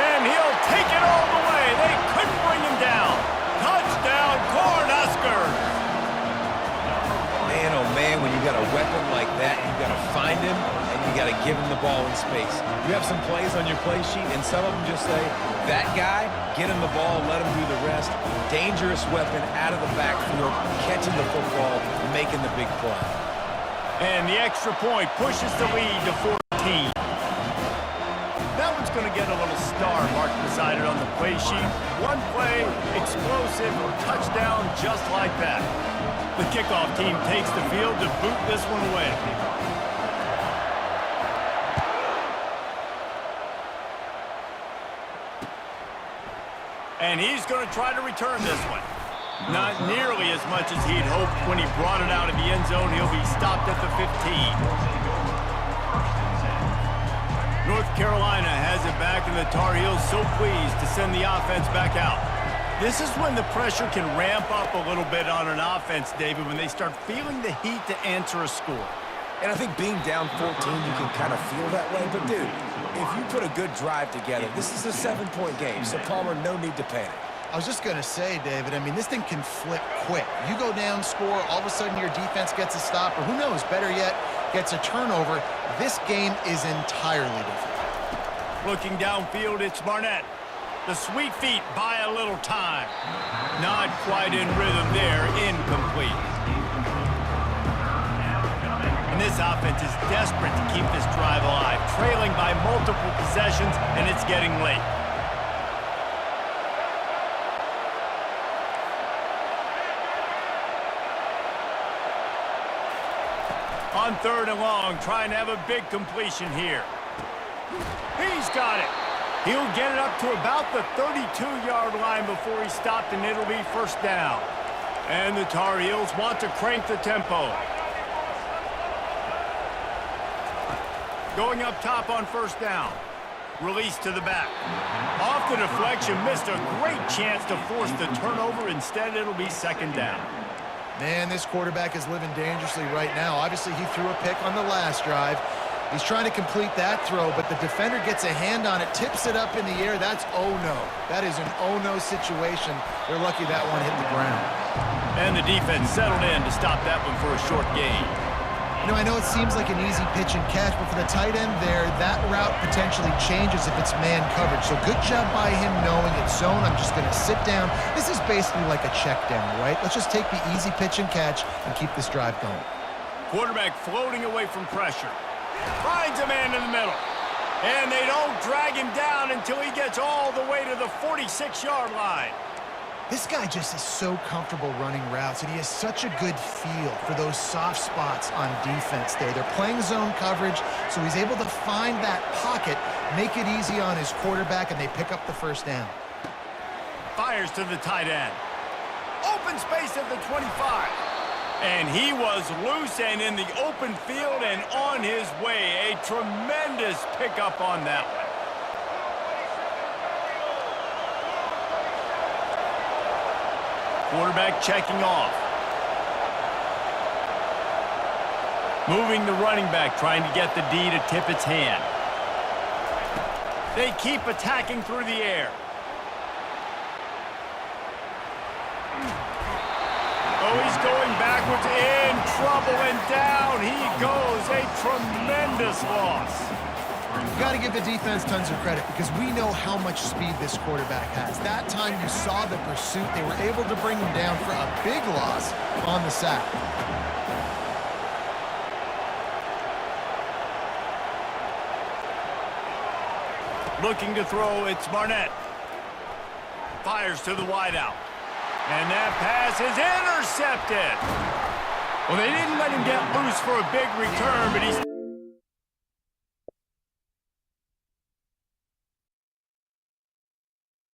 And he'll take it all the way. They couldn't bring him down. Touchdown, Cornhuskers! Man, oh man, when you got a weapon like that, you got to find him and you got to give him the ball in space. You have some plays on your play sheet, and some of them just say, that guy, get him the ball, let him do the rest. Dangerous weapon out of the backfield, catching the football, making the big play. And the extra point pushes the lead to 14. That one's going to get a little star marked beside it on the play sheet. One play, explosive, touchdown just like that. The kickoff team takes the field to boot this one away. And he's going to try to return this one. Not nearly as much as he'd hoped when he brought it out of the end zone. He'll be stopped at the 15. North Carolina has it back, and the Tar Heels so pleased to send the offense back out. This is when the pressure can ramp up a little bit on an offense, David, when they start feeling the heat to answer a score. And I think being down 14, you can kind of feel that way. But, dude, if you put a good drive together, this is a 7-point game. So, Palmer, no need to panic. I was just going to say, David, I mean, this thing can flip quick. You go down, score, all of a sudden your defense gets a stop, or who knows, better yet, gets a turnover. This game is entirely different. Looking downfield, it's Barnett. The sweet feet buy a little time. Not quite in rhythm there, incomplete. And this offense is desperate to keep this drive alive, trailing by multiple possessions, and it's getting late. On 3rd and long, trying to have a big completion here. He's got it. He'll get it up to about the 32-yard line before he stopped, and it'll be 1st down. And the Tar Heels want to crank the tempo. Going up top on 1st down. Release to the back. Off the deflection, missed a great chance to force the turnover. Instead, it'll be 2nd down. Man, this quarterback is living dangerously right now. Obviously, he threw a pick on the last drive. He's trying to complete that throw, but the defender gets a hand on it, tips it up in the air. That's oh-no. That is an oh-no situation. They're lucky that one hit the ground. And the defense settled in to stop that one for a short gain. You know, I know it seems like an easy pitch and catch, but for the tight end there, that route potentially changes if it's man coverage. So good job by him knowing it's zone. I'm just going to sit down. This is basically like a check down, right? Let's just take the easy pitch and catch and keep this drive going. Quarterback floating away from pressure. Finds a man in the middle. And they don't drag him down until he gets all the way to the 46-yard line. This guy just is so comfortable running routes, and he has such a good feel for those soft spots on defense there. They're playing zone coverage, so he's able to find that pocket, make it easy on his quarterback, and they pick up the 1st down. Fires to the tight end. Open space at the 25. And he was loose and in the open field and on his way. A tremendous pickup on that one. Quarterback checking off. Moving the running back, trying to get the D to tip its hand. They keep attacking through the air. Oh, he's going backwards, in trouble, and down he goes. A tremendous loss. You've got to give the defense tons of credit because we know how much speed this quarterback has. That time you saw the pursuit. They were able to bring him down for a big loss on the sack. Looking to throw, it's Barnett. Fires to the wideout. And that pass is intercepted. Well, they didn't let him get loose for a big return, but he's